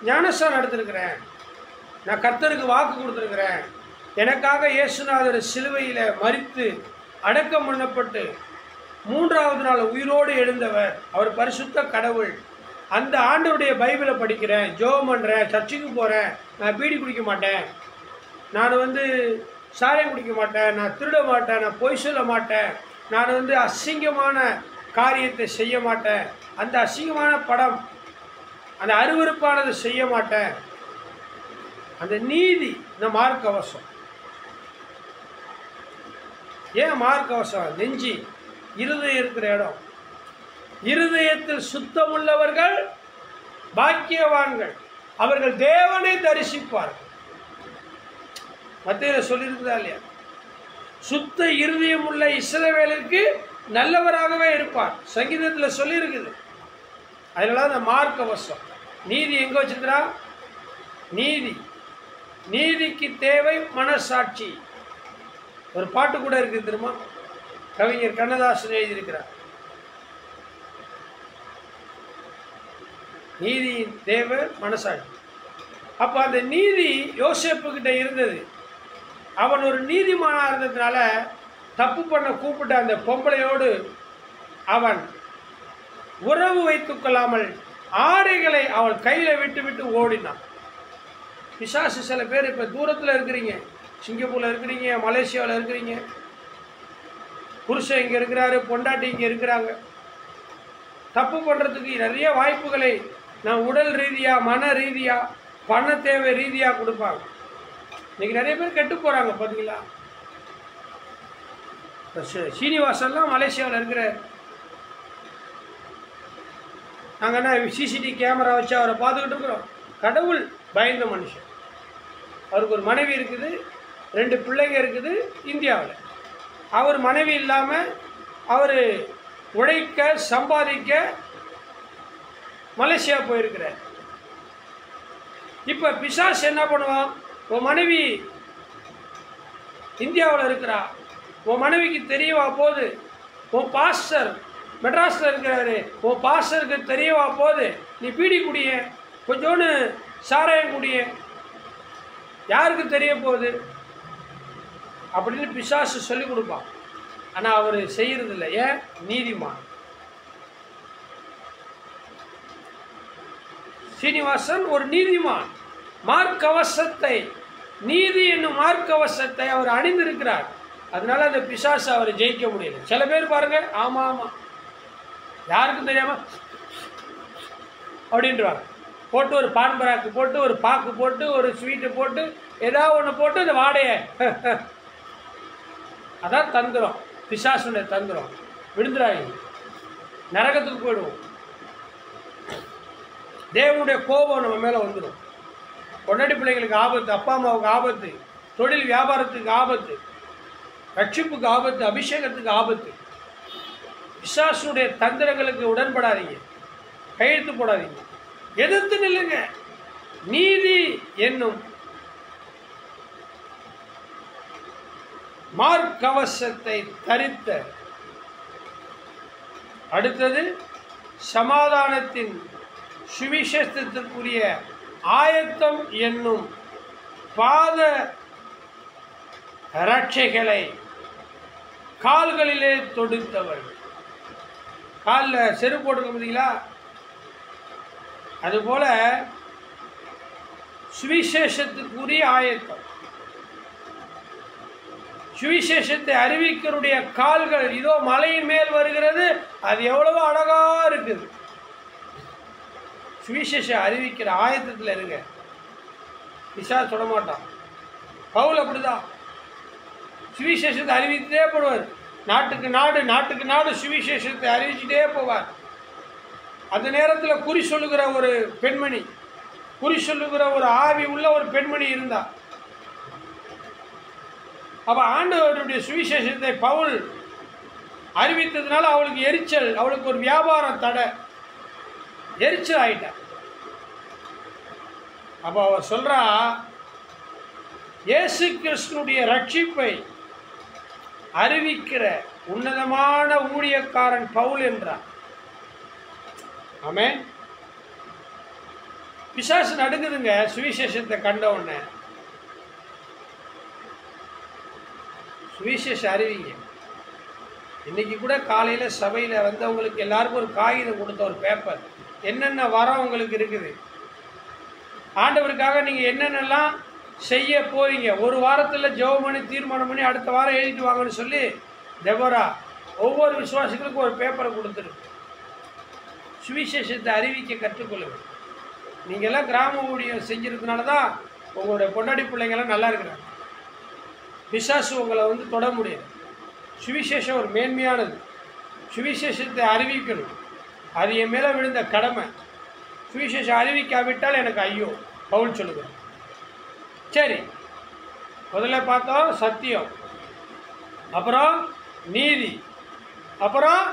ஞானஸ்தானம் எடுத்திருக்கிறேன், நான் கர்த்தருக்கு வாக்கு கொடுத்துருக்கிறேன், எனக்காக இயேசுநாதர் சிலுவையில் மரித்து அடக்கம் பண்ணப்பட்டு 3வது நாள் உயிரோடு எழுந்தவர், அவர் பரிசுத்த கடவுள், அந்த ஆண்டவருடைய பைபிளை படிக்கிறேன், ஜெபம் பண்ணுறேன், சர்ச்சுக்கு போகிறேன், நான் பீடி குடிக்க மாட்டேன், நான் சாராயம் குடிக்க மாட்டேன், நான் திருட மாட்டேன், நான் பொய் சொல்ல மாட்டேன், நான் அசிங்கமான காரியத்தை செய்ய மாட்டேன், அந்த அசிங்கமான படம், அந்த அருவருப்பானதை செய்ய மாட்டேன். அந்த நீதி இந்த மார்க்கவசம். ஏன் மார்க்கவசம்? நெஞ்சி இருதயம் இருக்கிற இடம். இருதயத்தில் சுத்தமுள்ளவர்கள் பாக்கியவான்கள், அவர்கள் தேவனை தரிசிப்பார்கள். மத்தேயுல சொல்லியிருக்குதா இல்லையா? சுத்த இருதயம் உள்ள இஸ்ரவேலுக்கு நல்லவராகவே இருப்பார். சங்கீதத்தில் சொல்லியிருக்குது. அதனால அந்த மார்க்கவசம். நீதி எங்க வச்சிருக்கிறா? நீதி. நீதிக்கு தேவை மனசாட்சி. ஒரு பாட்டு கூட இருக்குது தெரியுமா? கவிஞர் கண்ணதாசன் எழுதியிருக்கிறார். நீதியின் தேவை மனசாட்சி. அப்ப அந்த நீதி யோசேப்பு கிட்ட இருந்தது. அவன் ஒரு நீதிமானா இருந்ததுனால தப்பு பண்ண கூப்பிட்ட அந்த பொம்பளையோடு அவன் உறவு வைத்துக் கொள்ளாமல் ஆடைகளை அவள் கையில விட்டு விட்டு ஓடினான். பிசாசு சில பேர் இப்ப தூரத்தில் இருக்கிறீங்க, சிங்கப்பூர்ல இருக்கிறீங்க, மலேசியாவில் இருக்கிறீங்க, புருஷன் இங்க இருக்கிறாரு, பொண்டாட்டி இங்க இருக்கிறாங்க. தப்பு பண்றதுக்கு நிறைய வாய்ப்புகளை நான் உடல் ரீதியா, மன ரீதியா, பண தேவை ரீதியா கொடுப்பாங்க. இன்னைக்கு நிறைய பேர் கெட்டு போறாங்க பாத்தீங்களா? சீனிவாசன்லாம் மலேசியாவில் இருக்கிற, நாங்கள் என்ன சிசிடிவி கேமரா வச்சு அவரை பார்த்துக்கிட்டு இருக்கிறோம். கடவுள் பயந்த மனுஷன். அவருக்கு ஒரு மனைவி இருக்குது, 2 பிள்ளைங்க இருக்குது இந்தியாவில். அவர் மனைவி இல்லாமல் அவர் உழைக்க சம்பாதிக்க மலேசியா போயிருக்கிறார். இப்போ பிசாசு என்ன பண்ணுவான்? உன் மனைவி இந்தியாவில் இருக்கிறா, உன் மனைவிக்கு தெரியவா போகுது, உன் பாஸ்டர் மெட்ராஸில் இருக்கிறாரு, உன் பாஸ்டருக்கு தெரியவா போகுது, நீ பீடி குடிய, கொஞ்சோன்னு சாராயம் குடிய, யாருக்கு தெரிய போகுது அப்படின்னு பிசாசு சொல்லி கொடுப்பான். ஆனால் அவர் செய்யறதில்லை. ஏன்? நீதிமான். சீனிவாசன் ஒரு நீதிமான். மார்க்கவசத்தை, நீதி என்னும் மார்க்கவசத்தை அவர் அணிந்திருக்கிறார். அதனால அந்த பிசாசு அவரை ஜெயிக்க முடியல. சில பேர் பாருங்க, ஆமா ஆமா யாருக்கும் தெரியாம அப்படின்றாங்க. போட்டு ஒரு பான்பராக்கு போட்டு, ஒரு பாக்கு போட்டு, ஒரு ஸ்வீட்டு போட்டு, ஏதாவது ஒன்று போட்டு இந்த வாடையை அதான் தந்திரம், பிசாசுடைய தந்திரம். விழுந்துடாங்க, நரகத்துக்கு போயிடுவோம். தேவனுடைய கோபம் நம்ம மேலே வந்துடும். பொண்டாட்டி பிள்ளைங்களுக்கு ஆபத்து, அப்பா அம்மாவுக்கு ஆபத்து, தொழில் வியாபாரத்துக்கு ஆபத்து, ரட்சிப்புக்கு ஆபத்து, அபிஷேகத்துக்கு ஆபத்து. பிசாசுடைய தந்திரங்களுக்கு உடன்படாதீங்க, கையெழுத்து போடாதீங்க, எதிர்த்து நில்லுங்க. நீதி என்னும் மார்க்கவசத்தை தரித்த, அடுத்தது சமாதானத்தின் சுவிசேஷத்திற்குரிய ஆயத்தம் என்னும் பாத ரட்சைகளை கால்களிலே தொடுத்தவர். காலில் செருப்பு போட்டுக்க முடியுங்களா? அதுபோல சுவிசேஷத்துக்குரிய ஆயத்தம். சுவிசேஷத்தை அறிவிக்கருடைய கால்கள் இதோ மலையின் மேல் வருகிறது. அது எவ்வளவு அழகா இருக்குது. சுவிசேஷம் அறிவிக்கிற ஆயத்தத்தில் இருங்க. பிசாசு சொல்ல மாட்டான். பவுல் அப்படிதான் சுவிசேஷத்தை அறிவித்தே போடுவார். நாட்டுக்கு நாடு, நாட்டுக்கு நாடு சுவிசேஷத்தை அறிவிச்சுட்டே போவார். அந்த நேரத்தில் குறி சொல்லுகிற ஒரு பெண்மணி, குறி சொல்லுகிற ஒரு ஆவி உள்ள ஒரு பெண்மணி இருந்தா. அப்ப ஆண்டவருடைய சுவிசேஷத்தை பவுல் அறிவித்ததுனால அவளுக்கு எரிச்சல், அவளுக்கு ஒரு வியாபாரம் தடை, எரிச்சல் ஆயிட்டா. அப்ப அவர் சொல்றா, இயேசு கிறிஸ்துனுடைய ரட்சிப்பை அறிவிக்கிற உன்னதமான ஊழியக்காரன் பவுல் என்றார். ஆமென். பிசாசு நடுங்குதுங்க சுவிசேஷத்தை கண்ட உடனே. சுவிசேஷம் அறிவிங்க. இன்னைக்கு கூட காலையில சபையில வந்தவங்களுக்கு எல்லாருக்கும் ஒரு காகிதம் கொடுத்த, ஒரு பேப்பர், என்னென்ன வரம் உங்களுக்கு இருக்குது, ஆண்டவருக்காக நீங்க என்னென்னலாம் செய்ய போறீங்க. ஒரு வாரத்தில் ஜெபம் பண்ணி தீர்மானம் பண்ணி அடுத்த வாரம் எழுதிட்டு வாங்கன்னு சொல்லி தெபோரா ஒவ்வொரு விசுவாசிகளுக்கும் ஒரு பேப்பரை கொடுத்துருக்கு. சுவிசேஷத்தை அறிவிக்க கற்றுக்கொள்ளுங்கள். நீங்கள்லாம் கிராம ஊழியம் செஞ்சிருக்கனால தான் உங்களுடைய பொண்டாடி பிள்ளைங்கள்லாம் நல்லா இருக்கிறாங்க. பிசாசு உங்களை தொட முடியாது. சுவிசேஷம் ஒரு மேன்மையானது. சுவிசேஷத்தை அறிவிக்கணும். அது என் மேலே விழுந்த கடமை. சுவிசேஷம் அறிவிக்காவிட்டால் எனக்கு ஐயோ பவுல் சொல்லுகிறேன். சரி, முதல்ல பார்த்தோம் சத்தியம், அப்புறம் நீதி, அப்புறம்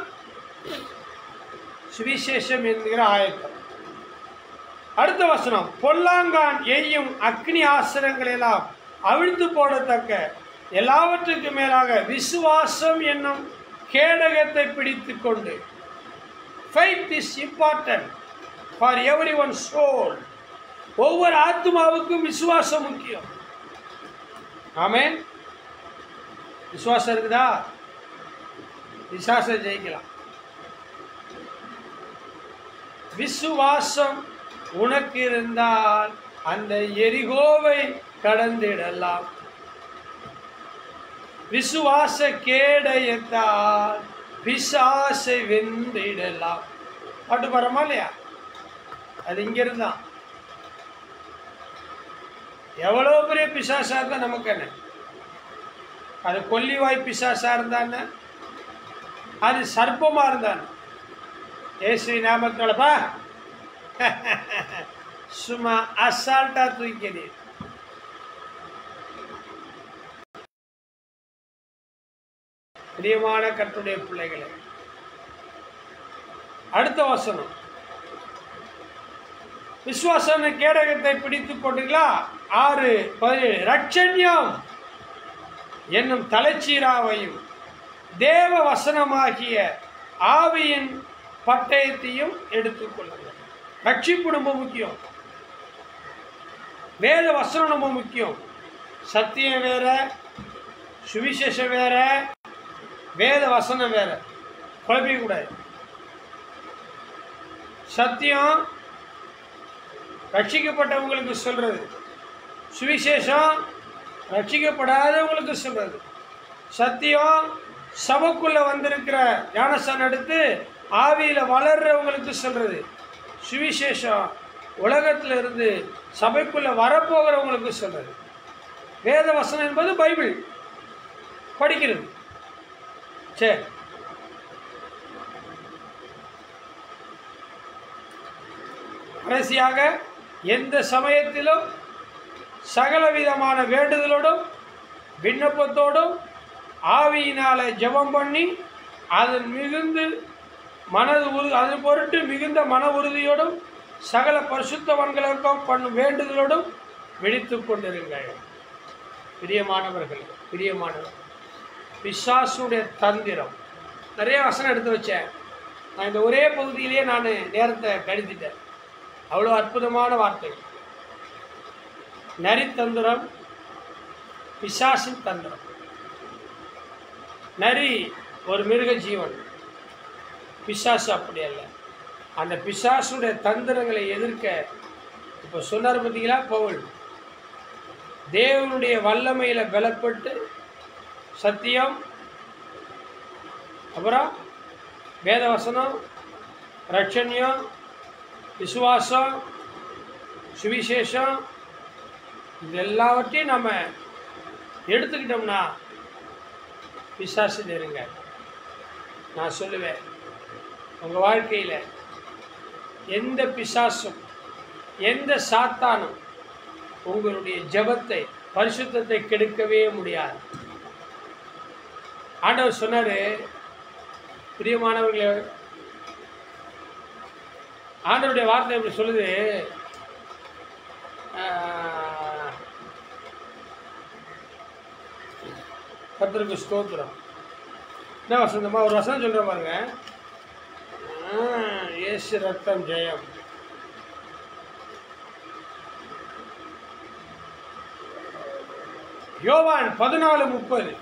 சுவிசேஷம் என்கிற ஆயத்தம். அடுத்த வசனம், பொல்லாங்கான் எய்யும் அக்னி ஆசிரங்களெல்லாம் அவிழ்த்து போடத்தக்க எல்லாவற்றுக்கு மேலாக விசுவாசம் என்னும் கேடகத்தை பிடித்து கொண்டு. Faith is important for everyone's soul. ஒவ்வொரு ஆத்மாவுக்கும் விசுவாசம் முக்கியம். ஆமென். விசுவாசம் இருக்குதா? விசுவாசம் ஜெயிக்கலாம். விசுவாசம் உனக்கு இருந்தால் அந்த எரிகோவை கடந்திடலாம். விசுவாச கேடயத்தால் பிசாசை வென்றிடலாம். பாட்டு பாடுறோமா இல்லையா? அது இங்க இருந்தான். எவ்வளோ பெரிய பிசாசா இருந்தா நமக்கு என்ன? அது கொல்லிவாய் பிசாசா இருந்தான்னு, அது சர்ப்பமா இருந்தான். ஏசு நாமத்தோடப்பா சும்மா அசால்ட்டா தூக்கிது. பிரியமான கர்த்தருடைய பிள்ளைகளே, அடுத்த வசனம், விசுவாச கேடகத்தை பிடித்துக் கொண்டீங்களா? 6:17 ரட்சண்யம் என்னும் தலைச்சீராவையும் தேவ வசனமாகிய ஆவியின் பட்டயத்தையும் எடுத்துக்கொள்ளுங்கள். ரட்சிப்பு ரொம்ப முக்கியம். வேத வசனம் ரொம்ப முக்கியம். சத்தியம் வேற, சுவிசேஷம் வேற, வேத வசனம் வேற. குழப்பிக்க கூடாது. சத்தியம் ரட்சிக்கப்பட்டவங்களுக்கு சொல்றது, சுவிசேஷம் ரட்சிக்கப்படாதவங்களுக்கு சொல்றது. சத்தியம் சபைக்குள்ள வந்திருக்கிற ஞானஸ்தானம் எடுத்து ஆவியில வளர்றவங்களுக்கு சொல்றது. சுவிசேஷம் உலகத்துல இருந்து சபைக்குள்ள வரப்போகிறவங்களுக்கு சொல்றது. வேத வசனம் என்பது பைபிள் படிக்கிறது. சரி, கடைசியாக எந்த சமயத்திலும் சகலவிதமான வேண்டுதலோடும் விண்ணப்பத்தோடும் ஆவியினால ஜெபம் பண்ணி அதன் பொருட்டு மிகுந்த மன உறுதியோடும் சகல பரிசுத்தவான்களுக்கும் பண்ணும் வேண்டுதலோடும் விழித்துக் கொண்டிருங்கள். பிரியமானவர்கள், பிசாசுடைய தந்திரம். நிறைய வசனம் எடுத்து வச்சேன். நான் இந்த ஒரே பகுதியிலேயே நான் நேரத்தை கழித்துட்டேன். அவ்வளோ அற்புதமான வார்த்தை. நரித்தந்திரம், பிசாசின் தந்திரம். நரி ஒரு மிருக ஜீவன், பிசாசு அப்படி அல்ல. அந்த பிசாசுடைய தந்திரங்களை எதிர்க்க இப்போ சொன்னார் பார்த்தீங்களா பவுல், தேவனுடைய வல்லமையில பலப்பட்டு சத்தியம், அப்புறம் வேதவசனம், ரட்சண்யம், விசுவாசம், சுவிசேஷம், இது எல்லாவற்றையும் நம்ம எடுத்துக்கிட்டோம்னா பிசாசு நெருங்க. நான் சொல்லுவேன், உங்கள் வாழ்க்கையில் எந்த பிசாசும் எந்த சாத்தானும் உங்களுடைய ஜெபத்தை பரிசுத்தத்தை கெடுக்கவே முடியாது. ஆண்டவர் சொன்னாரு, பிரியமானவர்களே, ஆண்டவருடைய வார்த்தை எப்படி சொல்லுது, கர்த்தருக்கு ஸ்தோத்திரம். என்ன வசந்தமா ஒரு வசனம் சொல்ற பாருங்க, இயேசு ரத்தம் ஜெயம். யோவான் 14:30.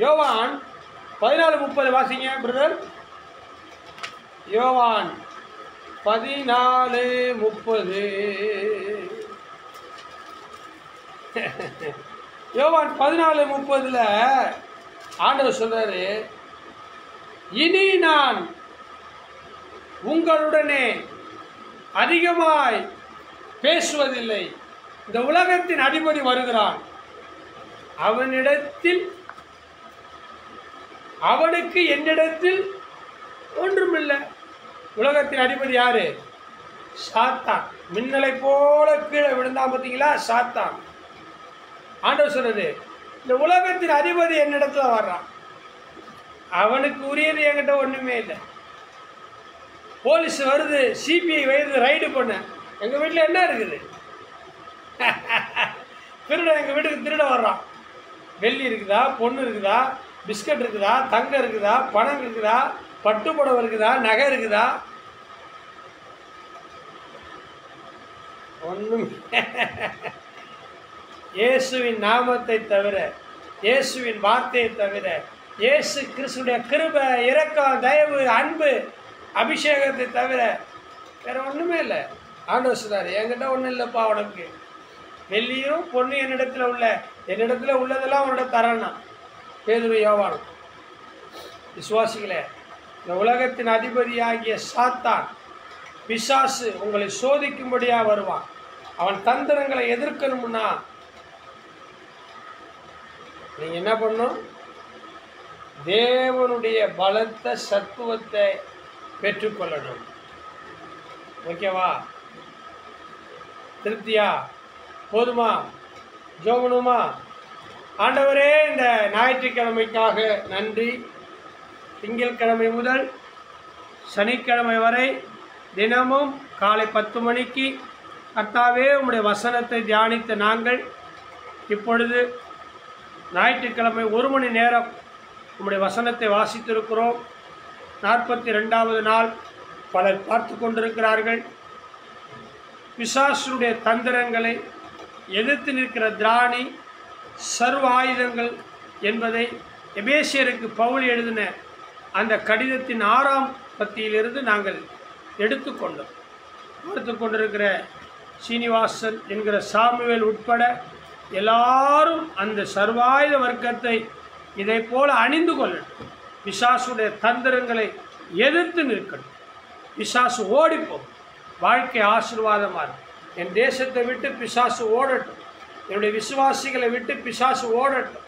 யோவான் 14:30 வாசிங்க பிரதர். யோவான் 14:30. யோவான் 14:30 ஆண்டவர் சொல்றாரு, இனி நான் உங்களுடனே அதிகமாய் பேசுவதில்லை, இந்த உலகத்தின் அதிபதி வருகிறான், அவனுக்கு என்னிடத்தில் ஒன்றுமில்லை. உலகத்தின் அதிபதி யாரு? சாத்தான். மின்னலை போல கீழே விழுந்தான் பார்த்தீங்களா, சாத்தான். ஆண்டவர் சொல்றது, இந்த உலகத்தின் அதிபதி என்னிடத்துல வர்றான், அவனுக்கு உரியது என்கிட்ட ஒண்ணுமே இல்லை. போலீஸ் வருது, சிபிஐ வருது, ரைடு பண்ண. எங்க வீட்டில் என்ன இருக்குது? திருட எங்க வீட்டுக்கு திருட வர்றான். வெள்ளி இருக்குதா, பொண்ணு இருக்குதா, பிஸ்கட் இருக்குதா, தங்கம் இருக்குதா, பணம் இருக்குதா, பட்டுப்புடவை இருக்குதா, நகை இருக்குதா? ஒண்ணும். இயேசுவின் நாமத்தை தவிர, இயேசுவின் வார்த்தையை தவிர, இயேசு கிறிஸ்துடைய கிருபை, இரக்கம், தயவு, அன்பு, அபிஷேகத்தை தவிர வேற ஒண்ணுமே இல்லை. ஆண்டவர் சொல்றாரு, என்கிட்ட ஒன்றும் இல்லைப்பா, உனக்கு வெள்ளியும் பொண்ணு என்னிடத்துல உள்ளதெல்லாம் உன்னோட தரேன்னா. பேதுரு, யோவான். விசுவாசிகளே, இந்த உலகத்தின் அதிபதியாகிய சாத்தான், பிசாசு உங்களை சோதிக்கும்படியா வருவான். அவன் தந்திரங்களை எதிர்க்கணும்னா நீங்க என்ன பண்ணும்? தேவனுடைய பலத்த சத்துவத்தை பெற்றுக்கொள்ளணும். ஓகேவா? திருப்தியா? போதுமா? ஜோமனுமா? ஆண்டவரே, இந்த ஞாயிற்றுக்கிழமைக்காக நன்றி. திங்கட்கிழமை முதல் சனிக்கிழமை வரை தினமும் காலை 10 மணிக்கு கர்த்தாவே உம்முடைய வசனத்தை தியானித்த நாங்கள் இப்பொழுது ஞாயிற்றுக்கிழமை 1 மணி நேரம் உம்முடைய வசனத்தை வாசித்திருக்கிறோம். 42வது நாள் பலர் பார்த்து கொண்டிருக்கிறார்கள். பிசாசுடைய தந்திரங்களை எதிர்த்து நிற்கிற திராணி சர்வ ஆயுதங்கள் என்பதை எபேசியருக்கு பவுல் எழுதின அந்த கடிதத்தின் 6ஆம் பத்தியிலிருந்து நாங்கள் எடுத்துக்கொண்டோம். எடுத்துக்கொண்டிருக்கிற சீனிவாசன் என்கிற சாமுவேல் உட்பட எல்லாரும் அந்த சர்வாயுத வர்க்கத்தை இதை போல அணிந்து கொள்ளட்டும். பிசாசுடைய தந்திரங்களை எதிர்த்து நிற்கணும். பிசாசு ஓடிப்போம். வாழ்க்கை ஆசீர்வாதமாக இருக்கும். என் தேசத்தை விட்டு பிசாசு ஓடட்டும். என்னுடைய விசுவாசிகளை விட்டு பிசாசு ஓடட்டும்.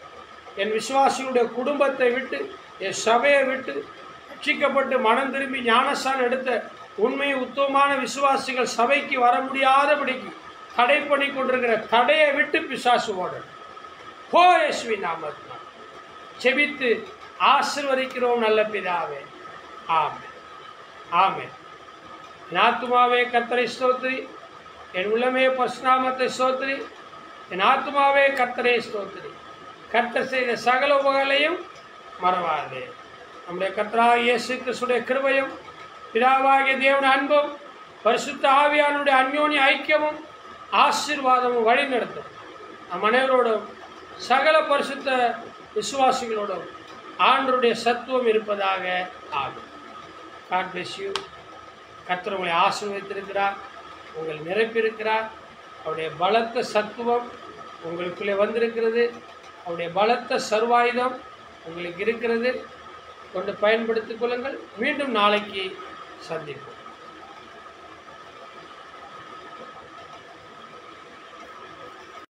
என் விசுவாசிகளுடைய குடும்பத்தை விட்டு, என் சபையை விட்டு, ரட்சிக்கப்பட்டு மனம் திரும்பி ஞானஸ்தானம் எடுத்த உண்மை உத்தமமான விசுவாசிகள் சபைக்கு வர முடியாதபடிக்கு தடை பண்ணி கொண்டிருக்கிற தடையை விட்டு பிசாசு ஓடட்டும். ஹோ இயேசுவின் நாமத்தினால் செபித்து ஆசீர்வதிக்கிறோம் நல்ல பிதாவே. ஆமென், ஆமென். என் ஆத்துமாவே கர்த்தரை ஸ்தோத்திரி, என் உள்ளமே பரிசுநாமத்தை ஸ்தோத்திரி. என் ஆத்துமாவே கர்த்தரை ஸ்தோத்திரி. கர்த்தர் செய்த சகல உபகாரங்களையும் மறவாதே. நம்முடைய கர்த்தராகிய இயேசு கிறிஸ்துவின் கிருபையும், பிதாவாகிய தேவனுடைய அன்பும், பரிசுத்த ஆவியானுடைய அந்யோன்ய ஐக்கியமும் ஆசீர்வாதமும் வழி நடத்தும் நம் அனைவரோடும் சகல பரிசுத்த விசுவாசிகளோடும் ஆண்டவருடைய சத்துவம் இருப்பதாக. ஆகும். God bless you. கர்த்தர் உங்களை ஆசீர்வதித்திருக்கிறார், உங்களை நிரப்பியிருக்கிறார். அவருடைய பலத்த சத்துவம் உங்களுக்குள்ளே வந்திருக்கிறது. அவருடைய பலத்த சர்வாயுதம் உங்களுக்கு இருக்கிறது. கொண்டு பயன்படுத்திக் கொள்ளுங்கள். மீண்டும் நாளைக்கு சந்திப்போம்.